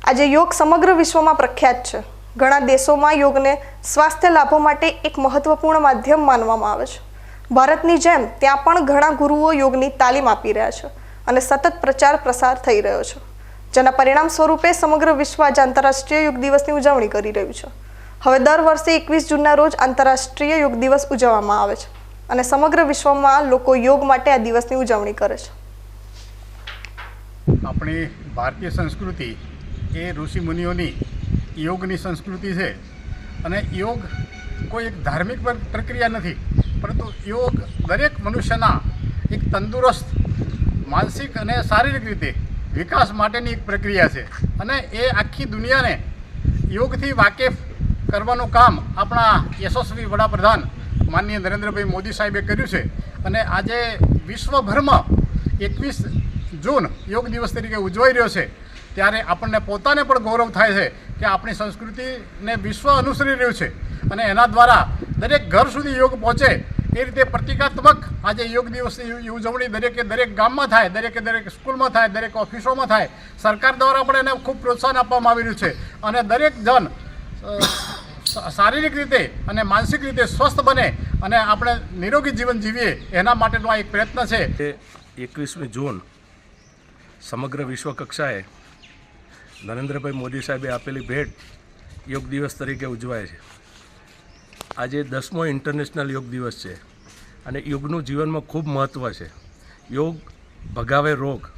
આજે યોગ સમગ્ર વિશ્વમાં પ્રખ્યાત છે. ઘણા દેશોમાં યોગને સ્વાસ્થ્ય લાભો માટે એક મહત્વપૂર્ણ માધ્યમ માનવામાં આવે છે. ભારતની જેમ ત્યાં પણ ઘણા ગુરુઓ યોગની તાલીમ આપી રહ્યા છે અને સતત પ્રચાર પ્રસાર થઈ રહ્યો છે, જેના પરિણામ સ્વરૂપે સમગ્ર વિશ્વ આજે આંતરરાષ્ટ્રીય યોગ દિવસની ઉજવણી કરી રહ્યું છે. હવે દર વર્ષે 21 જૂનના રોજ આંતરરાષ્ટ્રીય યોગ દિવસ ઉજવવામાં આવે છે અને સમગ્ર વિશ્વમાં લોકો યોગ માટે આ દિવસની ઉજવણી કરે છે. આપણી ભારતીય સંસ્કૃતિ એ ઋષિ મુનિઓની યોગની સંસ્કૃતિ છે અને યોગ કોઈ એક ધાર્મિક પ્રક્રિયા નથી, પરંતુ યોગ દરેક મનુષ્યના એક તંદુરસ્ત માનસિક અને શારીરિક રીતે વિકાસ માટેની એક પ્રક્રિયા છે અને એ આખી દુનિયાને યોગથી વાકેફ કરવાનું કામ આપણા યશસ્વી વડાપ્રધાન માનનીય નરેન્દ્રભાઈ મોદી સાહેબે કર્યું છે. અને આજે વિશ્વભરમાં 21 જૂન યોગ દિવસ તરીકે ઉજવાઈ રહ્યો છે, ત્યારે આપણને પોતાને પણ ગૌરવ થાય છે કે આપણી સંસ્કૃતિને વિશ્વ અનુસરી રહ્યું છે અને એના દ્વારા દરેક ઘર સુધી યોગ પહોંચે એ રીતે પ્રતિકાત્મક આજે યોગ દિવસની ઉજવણી દરેક ગામમાં થાય, દરેક સ્કૂલમાં થાય, દરેક ઓફિસોમાં થાય. સરકાર દ્વારા પણ એને ખૂબ પ્રોત્સાહન આપવામાં આવી રહ્યું છે અને દરેક જણ શારીરિક રીતે અને માનસિક રીતે સ્વસ્થ બને અને આપણે નિરોગી જીવન જીવીએ એના માટેનો આ એક પ્રયત્ન છે. 21મી જૂન સમગ્ર વિશ્વ કક્ષાએ નરેન્દ્રભાઈ મોદી સાહેબે આપેલી ભેટ યોગ દિવસ તરીકે ઉજવાય છે. આજે 10મો ઇન્ટરનેશનલ યોગ દિવસ છે અને યોગનું જીવનમાં ખૂબ મહત્ત્વ છે. યોગ ભગાવે રોગ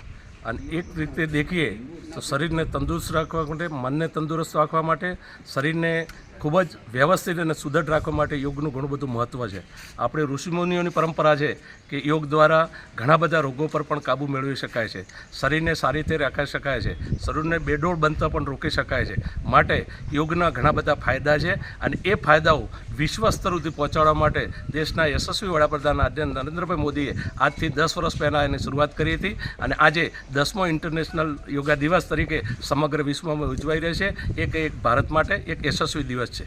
અને એક રીતે દેખીએ તો શરીરને તંદુરસ્ત રાખવા માટે, મનને તંદુરસ્ત રાખવા માટે, શરીરને ખૂબ જ વ્યવસ્થિત અને સુદૃઢ રાખવા માટે યોગનું ઘણું બધું મહત્ત્વ છે. આપણે ઋષિમુનિઓની પરંપરા છે કે યોગ દ્વારા ઘણા બધા રોગો પર પણ કાબૂ મેળવી શકાય છે, શરીરને સારી રીતે રાખી શકાય છે, શરીરને બેડોળ બનતા પણ રોકી શકાય છે. માટે યોગના ઘણા બધા ફાયદા છે અને એ ફાયદાઓ વિશ્વ સ્તર સુધી પહોંચાડવા માટે દેશના યશસ્વી વડાપ્રધાન આદરણીય નરેન્દ્રભાઈ મોદીએ આજથી 10 વર્ષ પહેલાં એની શરૂઆત કરી હતી અને આજે 10મો ઇન્ટરનેશનલ યોગા દિવસ તરીકે સમગ્ર વિશ્વમાં ઉજવાઈ રહ્યો છે. એક ભારત માટે એક યશસ્વી દિવસ છે.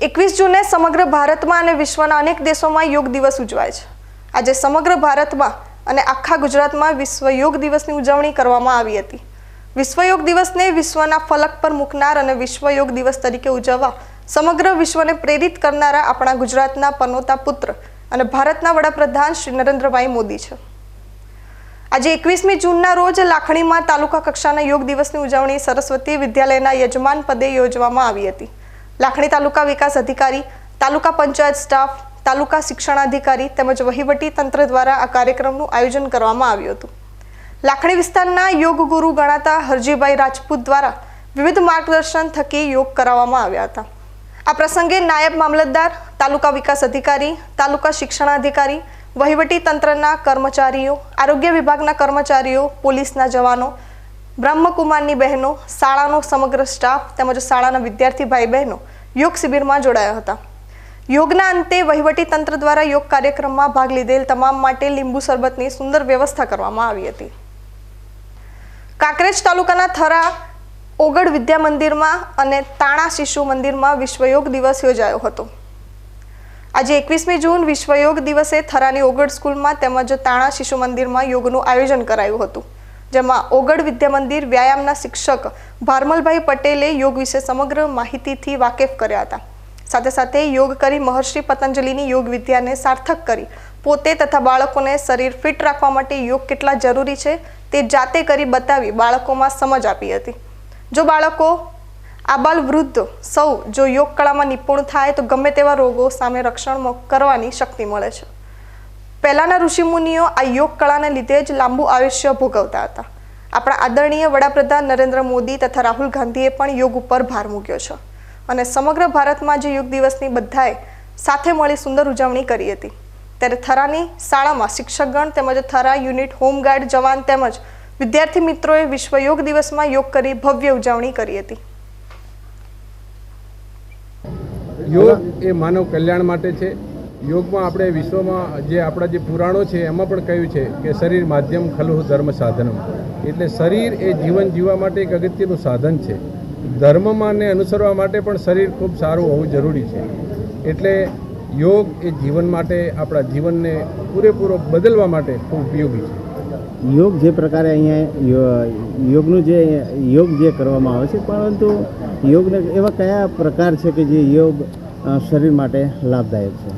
21 જૂને સમગ્ર ભારતમાં અને વિશ્વના અનેક દેશોમાં યોગ દિવસ ઉજવાય છે. આજે સમગ્ર ભારતમાં અને આખા ગુજરાતમાં વિશ્વ યોગ દિવસની ઉજવણી કરવામાં આવી હતી. વિશ્વ યોગ દિવસને વિશ્વના ફલક પર મૂકનાર અને વિશ્વ યોગ દિવસ તરીકે ઉજવવા સમગ્ર વિશ્વને પ્રેરિત કરનારા આપણા ગુજરાતના પનોતા પુત્ર અને ભારતના વડાપ્રધાન શ્રી નરેન્દ્રભાઈ મોદી છે. આજે 21મી જૂનના રોજ લાખણીમાં તાલુકા કક્ષાના યોગ દિવસની ઉજવણી સરસ્વતી વિદ્યાલયના યજમાન પદે યોજવામાં આવી હતી. લાખણી તાલુકા વિકાસ અધિકારી, તાલુકા પંચાયત સ્ટાફ, તાલુકા શિક્ષણાધિકારી તેમજ વહીવટી તંત્ર દ્વારા આ કાર્યક્રમનું આયોજન કરવામાં આવ્યું હતું. લાખણી વિસ્તારના યોગ ગુરુ ગણાતા હરજીભાઈ રાજપૂત દ્વારા વિવિધ માર્ગદર્શન થકી યોગ કરાવવામાં આવ્યા હતા. આ પ્રસંગે નાયબ મામલતદાર, તાલુકા વિકાસ અધિકારી, તાલુકા શિક્ષણાધિકારી, વહીવટી તંત્રના કર્મચારીઓ, આરોગ્ય વિભાગના કર્મચારીઓ, પોલીસના જવાનો, બ્રહ્મકુમારની બહેનો, શાળાનો સમગ્ર સ્ટાફ તેમજ શાળાના વિદ્યાર્થી ભાઈ બહેનો યોગ શિબિરમાં જોડાયા હતા. યોગના અંતે વહીવટી તંત્ર દ્વારા યોગ કાર્યક્રમમાં ભાગ લીધેલ તમામ માટે લીંબુ શરબતની સુંદર વ્યવસ્થા કરવામાં આવી હતી. કાંકરેજ તાલુકાના થરા ઓગડ વિદ્યા મંદિરમાં અને તાણા શિશુ મંદિરમાં વિશ્વ યોગ દિવસ યોજાયો હતો. આજે 21મી જૂન વિશ્વ યોગ દિવસે થરાની ઓગડ સ્કૂલમાં તેમજ તાણા શિશુ મંદિરમાં યોગનું આયોજન કરાયું હતું, જેમાં ઓગડ વિદ્યા મંદિર વ્યાયામના શિક્ષક ભારમલભાઈ પટેલે યોગ વિશે સમગ્ર માહિતીથી વાકેફ કર્યા હતા. સાથે સાથે યોગ કરી મહર્ષિ પતંજલિની યોગ વિદ્યાને સાર્થક કરી પોતે તથા બાળકોને શરીર ફિટ રાખવા માટે યોગ કેટલા જરૂરી છે તે જાતે કરી બતાવી બાળકોમાં સમજ આપી હતી. જો બાળકો, આબાલ વૃદ્ધ સૌ જો યોગ કળામાં નિપુણ થાય તો ગમે તેવા રોગો સામે રક્ષણ કરવાની શક્તિ મળે છે. પહેલાના ઋષિમુનિઓ આ યોગ કળાને લીધે જ લાંબુ આયુષ્ય ભોગવતા હતા. આપણા આદરણીય વડાપ્રધાન નરેન્દ્ર મોદી તથા રાહુલ ગાંધીએ પણ યોગ ઉપર ભાર મૂક્યો છે અને સમગ્ર ભારતમાં જે યોગ દિવસની બધાએ સાથે મળી સુંદર ઉજવણી કરી હતી. ત્યારે થરાની શાળામાં શિક્ષકગણ તેમજ થરા યુનિટ હોમગાર્ડ જવાન તેમજ વિદ્યાર્થી મિત્રોએ વિશ્વ યોગ દિવસમાં યોગ કરી ભવ્ય ઉજવણી કરી હતી. યોગ એ માનવ કલ્યાણ માટે છે. યોગમાં આપણે વિશ્વમાં જે આપણા જે પુરાણો છે એમાં પણ કહ્યું છે કે શરીર માધ્યમ ખલુ ધર્મ સાધનમ, એટલે શરીર એ જીવન જીવવા માટે એક અગત્યનું સાધન છે. ધર્મમાં ને અનુસરવા માટે પણ શરીર ખૂબ સારું હોવું જરૂરી છે. એટલે યોગ એ જીવન માટે, આપણા જીવનને પૂરેપૂરો બદલવા માટે ખૂબ ઉપયોગી છે. યોગ જે પ્રકારે અહીંયા યોગનું જે યોગ જે કરવામાં આવે છે, પરંતુ યોગને એવા કયા પ્રકાર છે કે જે યોગ શરીર માટે લાભદાયક છે?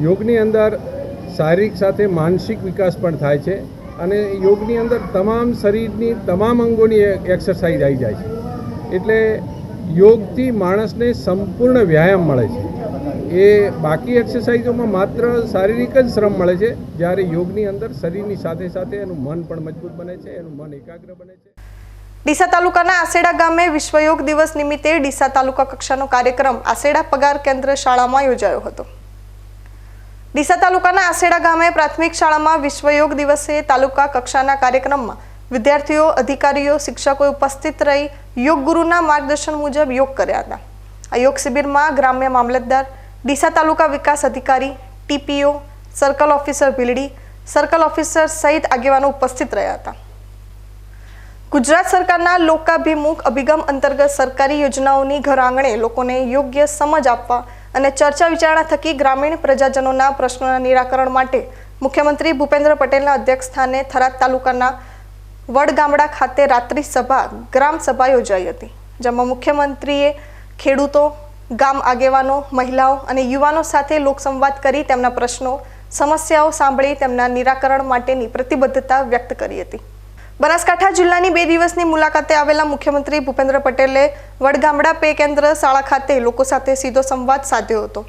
યોગની અંદર શારીરિક સાથે માનસિક વિકાસ પણ થાય છે અને યોગની અંદર તમામ શરીરની તમામ અંગોની એક્સરસાઇઝ આવી જાય છે. એટલે યોગથી માણસને સંપૂર્ણ વ્યાયામ મળે છે. એ બાકી એક્સરસાઇઝોમાં માત્ર શારીરિક જ શ્રમ મળે છે, જ્યારે યોગની અંદર શરીરની સાથે સાથે એનું મન પણ મજબૂત બને છે, એનું મન એકાગ્ર બને છે. ડીસા તાલુકાના આસેડા ગામે વિશ્વ યોગ દિવસ નિમિત્તે ડીસા તાલુકા કક્ષાનો કાર્યક્રમ આસેડા પગાર કેન્દ્ર શાળામાં યોજાયો હતો. ડીસા તાલુકાના આસેડા ગામે પ્રાથમિક શાળામાં વિશ્વ યોગ દિવસે તાલુકા કક્ષાના કાર્યક્રમમાં વિદ્યાર્થીઓ, અધિકારીઓ, શિક્ષકોએ ઉપસ્થિત રહી યોગ ગુરુના માર્ગદર્શન મુજબ યોગ કર્યા હતા. આ યોગ શિબિરમાં ગ્રામ્ય મામલતદાર, ડીસા તાલુકા વિકાસ અધિકારી, TPO, circle officer Bhildi, circle officer સહિત આગેવાનો ઉપસ્થિત રહ્યા હતા. ગુજરાત સરકારના લોકાભિમુખ અભિગમ અંતર્ગત સરકારી યોજનાઓની ઘર આંગણે લોકોને યોગ્ય સમજ આપવા અને ચર્ચા વિચારણા થકી ગ્રામીણ પ્રજાજનોના પ્રશ્નોના નિરાકરણ માટે મુખ્યમંત્રી ભૂપેન્દ્ર પટેલના અધ્યક્ષસ્થાને થરાદ તાલુકાના વડગામડા ખાતે રાત્રિ સભા, ગ્રામ સભા યોજાઈ હતી, જેમાં મુખ્યમંત્રીએ ખેડૂતો, ગામ આગેવાનો, મહિલાઓ અને યુવાનો સાથે લોકસંવાદ કરી તેમના પ્રશ્નો, સમસ્યાઓ સાંભળી તેમના નિરાકરણ માટેની પ્રતિબદ્ધતા વ્યક્ત કરી હતી. બનાસકાંઠા જિલ્લાની 2 દિવસની મુલાકાતે આવેલા મુખ્યમંત્રી ભૂપેન્દ્ર પટેલે વડગામડા પે કેન્દ્ર શાળા ખાતે લોકો સાથે સીધો સંવાદ સાધ્યો હતો.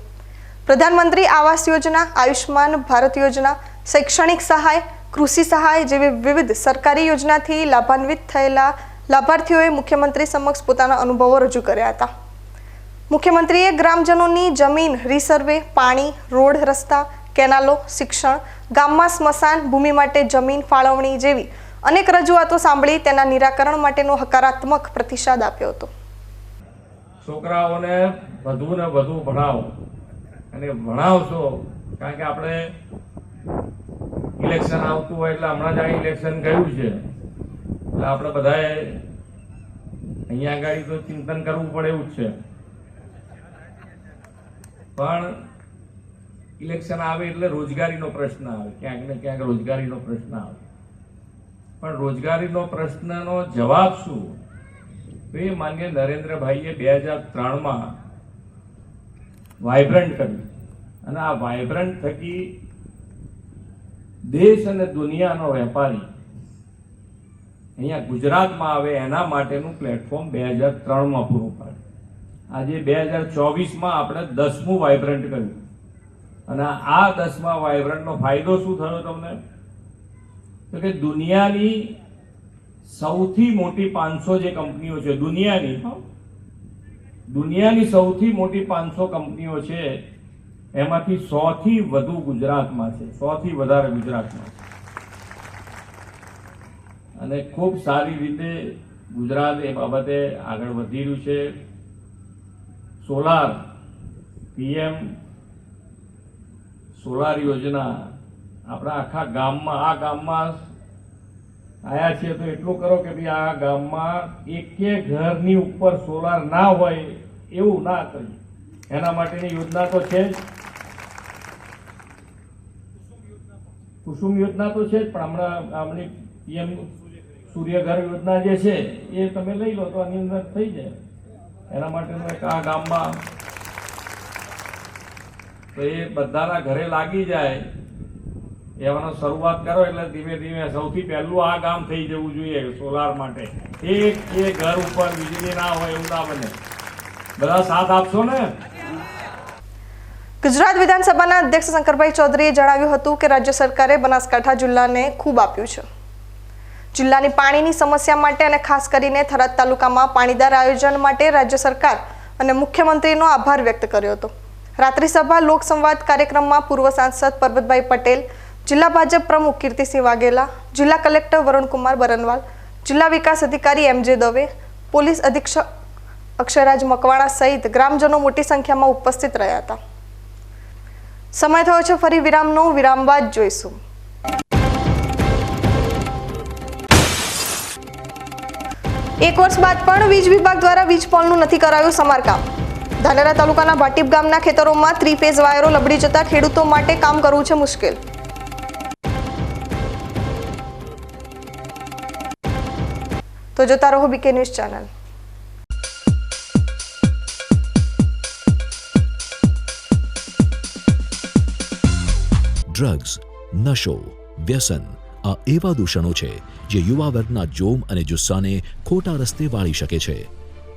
પ્રધાનમંત્રી આવાસ યોજના, આયુષ્માન ભારત યોજના, શૈક્ષણિક સહાય, કૃષિ સહાય જેવી વિવિધ સરકારી યોજનાથી લાભાન્વિત થયેલા લાભાર્થીઓએ મુખ્યમંત્રી સમક્ષ પોતાના અનુભવો રજૂ કર્યા હતા. મુખ્યમંત્રીએ ગ્રામજનોની જમીન રીસર્વે, પાણી, રોડ, રસ્તા, કેનાલો, શિક્ષણ, ગામમાં સ્મશાન ભૂમિ માટે જમીન ફાળવણી જેવી અનેક રજૂઆતો સાંભળી તેના નિરાકરણ માટેનો હકારાત્મક પ્રતિસાદ આપ્યો હતો. છોકરાઓને વધુ ને વધુ ભણાવો અને ભણાવશો, કારણ કે આપણે ઇલેક્શન આવતું હોય એટલે હમણાં જ આ ઇલેક્શન ગયું છે એટલે આપણે બધાએ અહીંયા આગળ તો ચિંતન કરવું પડે એવું જ છે. પણ ઇલેક્શન આવે એટલે રોજગારીનો પ્રશ્ન આવે, ક્યાંક ને ક્યાંક રોજગારીનો પ્રશ્ન આવે. પણ રોજગારીનો પ્રશ્નનો જવાબ શું? તો એ માન્ય નરેન્દ્રભાઈએ 2003માં વાઇબ્રન્ટ કર્યું અને આ વાઇબ્રન્ટ થકી દેશ અને દુનિયાનો વેપારી અહીંયા ગુજરાતમાં આવે એના માટેનું પ્લેટફોર્મ 2003માં પૂરું પાડ્યું. આજે 2024માં આપણે 10મું વાઇબ્રન્ટ કર્યું અને આ 10મા વાઇબ્રન્ટનો ફાયદો શું થયો તમને? તો કે દુનિયાની સૌથી મોટી 500 જે કંપનીઓ છે, દુનિયાની સૌથી મોટી 500 કંપનીઓ છે એમાંથી 100થી વધુ ગુજરાતમાં છે, 100થી વધારે ગુજરાતમાં. અને ખૂબ સારી રીતે ગુજરાત એ બાબતે આગળ વધી રહ્યું છે. સોલાર, PM સોલાર યોજના આપણા આખા ગામમાં, આ ગામમાં આયા છીએ તો એટલું કરો કે ભાઈ આ ગામમાં એક ઘરની ઉપર સોલાર ના હોય એવું ના કરીએ. એના માટેની યોજના તો છે જ, કુસુમ યોજના તો છે જ, પણ હમણાં PM સૂર્યઘર યોજના જે છે એ તમે લઈ લો તો આની અંદર થઈ જાય. એના માટેનું એક આ ગામમાં તો એ બધાના ઘરે લાગી જાય એવાનો શરૂઆત કરો એટલે ધીમે ધીમે સૌથી પહેલું આ ગામ થઈ જવું જોઈએ સોલાર માટે. એક ઘર ઉપર વીજળી ના હોય એવું ના બને. બધા સાથ આપશો ને? ગુજરાત વિધાનસભાના અધ્યક્ષ શંકરભાઈ ચૌધરીએ જણાવ્યું હતું કે રાજ્ય સરકારે બનાસકાંઠા જિલ્લાને ખૂબ આપ્યું છે. જિલ્લાની પાણીની સમસ્યા માટે અને ખાસ કરીને થરાદ તાલુકામાં પાણીદાર આયોજન માટે રાજ્ય સરકાર અને મુખ્યમંત્રીનો આભાર વ્યક્ત કર્યો હતો. રાત્રિસભા લોકસંવાદ કાર્યક્રમમાં પૂર્વ સાંસદ પરબતભાઈ પટેલ, જિલ્લા ભાજપ પ્રમુખ કીર્તિસિંહ વાઘેલા, જિલ્લા કલેક્ટર વરુણકુમાર બરનવાલ, જિલ્લા વિકાસ અધિકારી MJ દવે, પોલીસ અધિક્ષક અક્ષયરાજ મકવાણા સહિત ગ્રામજનો મોટી સંખ્યામાં ઉપસ્થિત રહ્યા હતા. સમય થયો છે ફરી વિરામનો. વિરામ બાદ જોઈશું. એક વર્ષ બાદ પણ વીજ વિભાગ દ્વારા વીજ પોલનું નથી કરાયું સમારકામ. ધાનેરા તાલુકાના ભાટીપ ગામના ખેતરોમાં 3 ફેઝ વાયરો લબડી જતા ખેડૂતો માટે કામ કરવું છે મુશ્કેલ. તો જોતા રહો BK ન્યૂઝ ચેનલ. ડ્રગ્સ, નશો, વ્યસન આ એવા દૂષણો છે જે યુવા વર્ગના જોમ અને જુસ્સાને ખોટા રસ્તે વાળી શકે છે,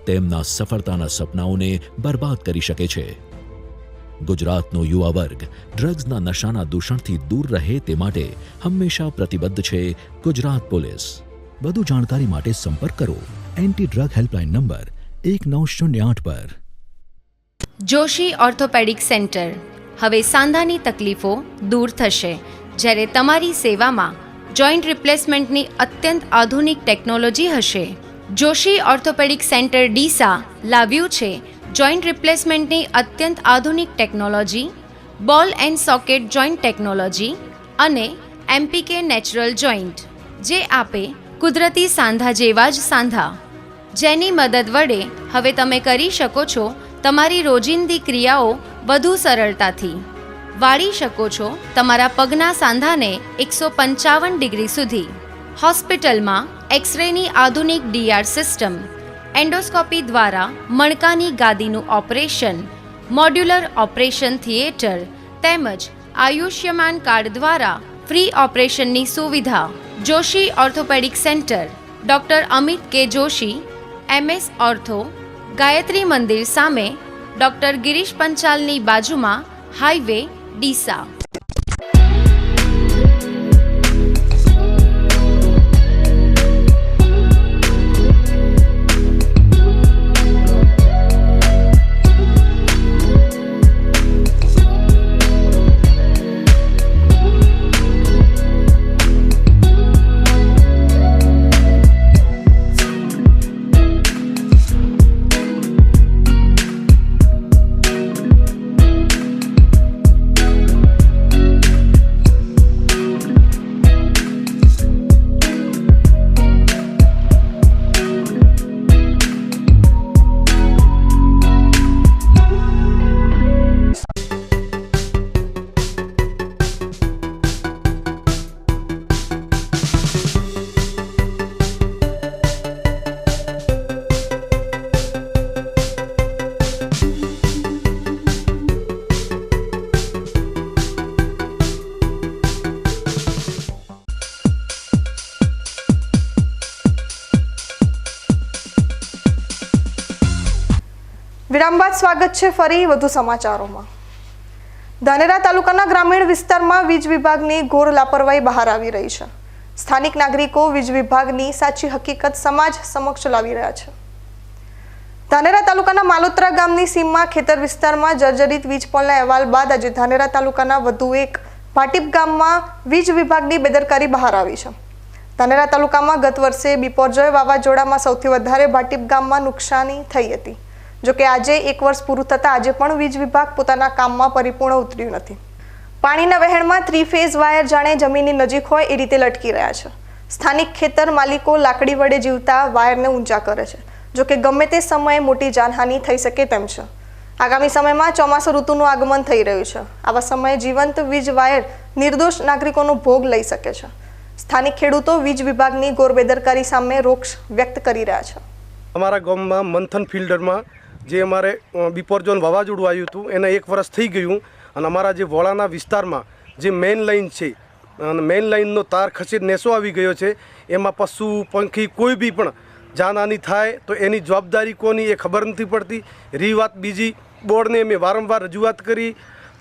તેમના સફળતાના સપનાઓને બરબાદ કરી શકે છે. ગુજરાતનો યુવા વર્ગ ડ્રગ્સના નશાના દૂષણથી દૂર રહે તે માટે હંમેશા પ્રતિબદ્ધ છે ગુજરાત પોલીસ. વધુ જાણકારી માટે સંપર્ક કરો એન્ટી ડ્રગ હેલ્પલાઇન નંબર 1908 પર. Joshi orthopaedic centre. હવે સાંધાની તકલીફો દૂર થશે જ્યારે તમારી સેવામાં જોઈન્ટ રિપ્લેસમેન્ટની અત્યંત આધુનિક ટેકનોલોજી હશે. જોશી ઓર્થોપેડિક સેન્ટર ડીસા લાવ્યું છે જોઈન્ટ રિપ્લેસમેન્ટની અત્યંત આધુનિક ટેકનોલોજી, બોલ એન્ડ સોકેટ જોઈન્ટ ટેકનોલોજી અને MPK નેચરલ જોઈન્ટ, જે આપે કુદરતી સાંધા જેવા જ સાંધા, જેની મદદ વડે હવે તમે કરી શકો છો તમારી રોજિંદી ક્રિયાઓ વધુ સરળતાથી. વાળી શકો છો તમારા પગના સાંધાને 155 ડિગ્રી સુધી. હોસ્પિટલમાં એક્સરેની આધુનિક DR સિસ્ટમ, એન્ડોસ્કોપી દ્વારા મણકાની ગાદીનું ઓપરેશન, મોડ્યુલર ઓપરેશન થિયેટર તેમજ આયુષ્યમાન કાર્ડ દ્વારા ફ્રી ઓપરેશનની સુવિધા. Joshi orthopaedic centre, doctor Amit K Joshi, MS ortho, Gayatri Mandir સામે, ડૉક્ટર ગિરીશ પંચાલની બાજુમાં, હાઈવે ડીસા. વિરામ બાદ સ્વાગત છે ફરી વધુ સમાચારોમાં. ધાનેરા તાલુકાના ગ્રામીણ વિસ્તારમાં વીજ વિભાગની ઘોર લાપરવાહી બહાર આવી રહી છે. સ્થાનિક નાગરિકો વીજ વિભાગની સાચી હકીકત સમાજ સમક્ષ લાવી રહ્યા છે. ધાનેરા તાલુકાના માલોત્રા ગામની સીમમાં ખેતર વિસ્તારમાં જર્જરિત વીજ પોલના અહેવાલ બાદ આજે ધાનેરા તાલુકાના વધુ એક ભાટીપ ગામમાં વીજ વિભાગની બેદરકારી બહાર આવી છે. ધાનેરા તાલુકામાં ગત વર્ષે બિપોરજોય વાવાઝોડામાં સૌથી વધારે ભાટીપ ગામમાં નુકસાની થઈ હતી. જોકે આજે એક વર્ષ પૂરું થતાં આજે પણ વીજ વિભાગ પોતાના કામમાં પરિપૂર્ણ ઉતર્યું નથી. પાણીના વહેણમાં 3 ફેઝ વાયર જાણે જમીનની નજીક હોય એ રીતે લટકી રહ્યા છે. સ્થાનિક ખેતર માલિકો લાકડી વડે જીવતા વાયરને ઊંચા કરે છે. જોકે ગમે તે સમયે મોટી જાનહાનિ થઈ શકે તેમ છે. આગામી સમયમાં ચોમાસુ ઋતુનું આગમન થઈ રહ્યું છે. આવા સમયે જીવંત વીજ વાયર નિર્દોષ નાગરિકોનો ભોગ લઈ શકે છે. સ્થાનિક ખેડૂતો વીજ વિભાગની ઘોર બેદરકારી સામે રોષ વ્યક્ત કરી રહ્યા છે. અમારા ગામમાં મંથન ફિલ્ડરમાં જે અમારે બિપોરજોન વાવાઝોડું આવ્યું હતું એને 1 વર્ષ થઈ ગયું અને અમારા જે વોળાના વિસ્તારમાં જે મેઇન લાઇન છે અને મેઇન લાઇનનો તાર ખસી નેસો આવી ગયો છે. એમાં પશુ પંખી કોઈ બી પણ જાનહાની થાય તો એની જવાબદારી કોની એ ખબર નથી પડતી. રહી વાત બીજી, બોર્ડને અમે વારંવાર રજૂઆત કરી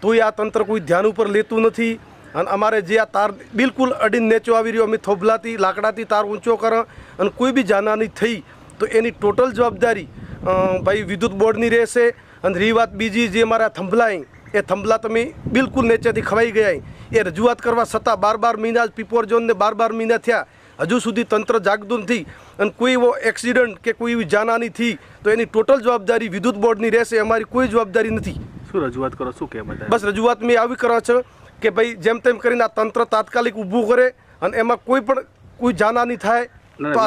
તોય આ તંત્ર કોઈ ધ્યાન ઉપર લેતું નથી. અને અમારે જે આ તાર બિલકુલ અડીને નેચો આવી રહ્યો, અમે થોભલાથી લાકડાથી તાર ઊંચો કરો અને કોઈ બી જાનહાની થઈ તો એની ટોટલ જવાબદારી ભાઈ વિદ્યુત બોર્ડની રહેશે. અને રહી વાત બીજી, જે અમારા થંભલા એ થંભલા તમે બિલકુલ નીચેથી ખવાઈ ગયા એ રજૂઆત કરવા છતાં 12 મહિના પીપોર ઝોનને 12 મહિના થયા હજુ સુધી તંત્ર જાગતું નથી. અને કોઈ એવો એક્સિડન્ટ કે કોઈ એવી જાનહાની થઈ તો એની ટોટલ જવાબદારી વિદ્યુત બોર્ડની રહેશે, અમારી કોઈ જવાબદારી નથી. શું રજૂઆત કરો, શું કે બધા? બસ રજૂઆત મેં આવી કરવા છે કે ભાઈ જેમ તેમ કરીને આ તંત્ર તાત્કાલિક ઊભું કરે અને એમાં કોઈ જાનહાની થાય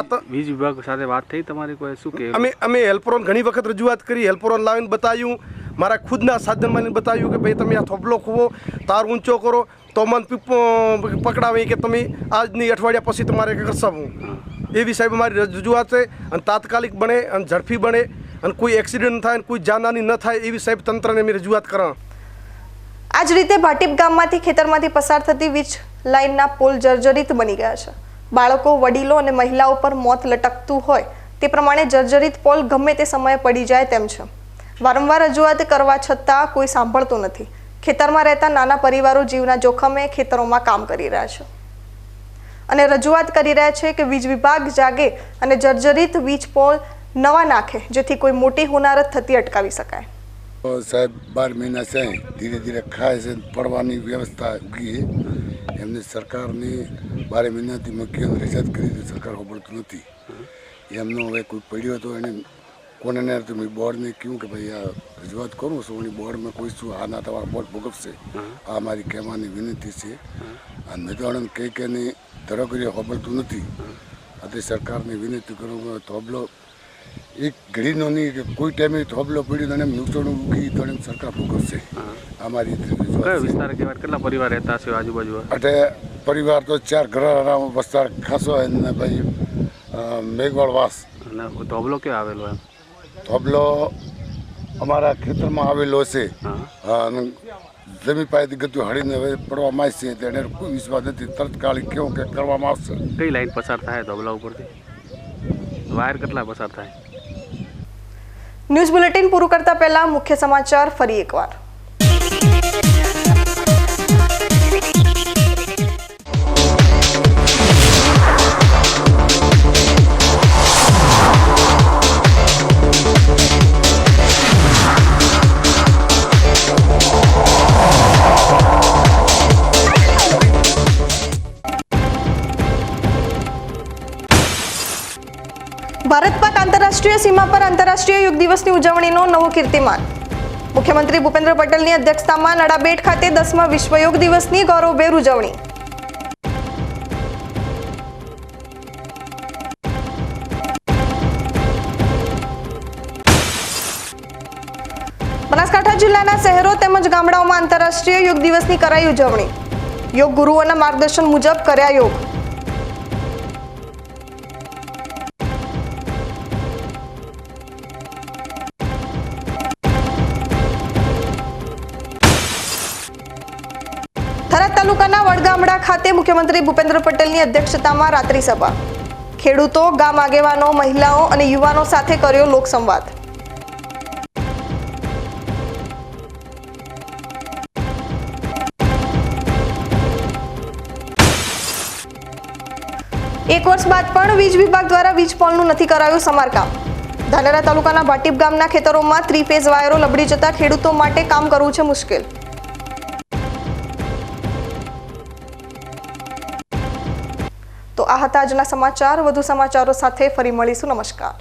તો વીજ વિભાગ સાથે વાત થઈ તમારી? કોઈ શું કે અમે હેલ્પરોન ઘણી વખત રજૂઆત કરી, હેલ્પરોન લાવીને બતાવ્યું, મારા ખુદના સાધનમાં બતાવ્યું કે ભાઈ તમે આ થોભલો ખોવો, તાર ઊંચો કરો તો મને પકડાવે કે તમે આજની અઠવાડિયા પછી તમારે કરસાવું. એવી સાહેબ અમારી રજૂઆત છે અને તાત્કાલિક બને અને ઝડપી બને અને કોઈ એક્સિડન્ટ થાય અને કોઈ જાનહાની ન થાય એવી સાહેબ તંત્રને અમે રજૂઆત કરવા. આ જ રીતે ભાટીપ ગામમાંથી ખેતરમાંથી પસાર થતી વીજ લાઇનના પોલ જર્જરિત બની ગયા છે. બાળકો, વડીલો અને મહિલાઓ પર મોત લટકતું હોય તે પ્રમાણે જર્જરિત પોલ ગમે તે સમયે પડી જાય તેમ છે. વારંવાર રજૂઆત કરવા છતાં કોઈ સાંભળતું નથી. ખેતરમાં રહેતા નાના પરિવારો જીવના જોખમે ખેતરોમાં કામ કરી રહ્યા છે અને રજૂઆત કરી રહ્યા છે કે વીજ વિભાગ જાગે અને જર્જરિત વીજ પોલ નવા નાખે જેથી કોઈ મોટી હોનારત થતી અટકાવી શકાય. સાહેબ 12 મહિના છે, ધીરે ધીરે ખાય છે, પડવાની વ્યવસ્થા ઉગી છે. એમને સરકારની 12 મહિનાથી મક્કી રજૂઆત કરી તો સરકાર ખબરતું નથી. એમનો હવે કોઈ પડ્યો તો એને કોને તો મેં બોર્ડને કહ્યું કે ભાઈ આ રજૂઆત કરું છું અને બોર્ડમાં કોઈ શું આ ના તમારા બોર્ડ ભોગવશે, આ મારી કહેવાની વિનંતી છે. અને મેં તો આનંદ કહી કે નહીં ધરો કર્યો ખબરતું નથી. અત્યારે સરકારની વિનંતી કરું થોભલો એક ઘડીનો નહીં કે કોઈ ટાઈમે થોભલો પડ્યો અને નુકસાન ઉગી તો સરકાર ભોગવશે. અમારી વિસ્તાર કેટલા પરિવાર રહેતા હશે આજુબાજુ? એટલે પરિવાર તો 4 ઘર વિસ્તાર ખાસો અને ભાઈ મેઘવાળવાસ. થોભલો ક્યાં આવેલો? એમ થોભલો અમારા ખેતરમાં આવેલો છે અને જમીન પાસેથી ગતું હળીને હવે પડવામાં આવશે તો એને કોઈ વિશ્વાસ નથી. તત્કાલિક કેવું કે કરવામાં આવશે. કઈ લાઈન પસાર થાય થોભલા ઉપરથી? વાયર કેટલા પસાર થાય? ન્યૂઝ બુલેટિન પૂરું કરતા પહેલા મુખ્ય સમાચાર ફરી એકવાર. ભારત પાક આંતરરાષ્ટ્રીય સીમા પર આંતરરાષ્ટ્રીય યોગ દિવસની ઉજવણીનો નવો કીર્તિમાન. મુખ્યમંત્રી ભૂપેન્દ્ર પટેલની અધ્યક્ષતામાં નડાબેટ ખાતે 10મા વિશ્વ યોગ દિવસની ગૌરવભેર ઉજવણી. બનાસકાંઠા જિલ્લાના શહેરો તેમજ ગામડાઓમાં આંતરરાષ્ટ્રીય યોગ દિવસની કરાઈ ઉજવણી. યોગ ગુરુઓના માર્ગદર્શન મુજબ કર્યા યોગ. થરાદ તાલુકાના વડગામડા ખાતે મુખ્યમંત્રી ભૂપેન્દ્ર પટેલની અધ્યક્ષતામાં રાત્રિ સભા. ખેડૂતો, ગામ આગેવાનો, મહિલાઓ અને યુવાનો સાથે કર્યો લોકસંવાદ. 1 વર્ષ બાદ પણ વીજ વિભાગ દ્વારા વીજ પોલનું નથી કરાયું સમારકામ. ધાનેરા તાલુકાના ભાટીપ ગામના ખેતરોમાં 3 ફેઝ વાયરો લબડી જતા ખેડૂતો માટે કામ કરવું છે મુશ્કેલ. તો આ હતા આજના સમાચાર. વધુ સમાચારો સાથે ફરી મળીશું. નમસ્કાર.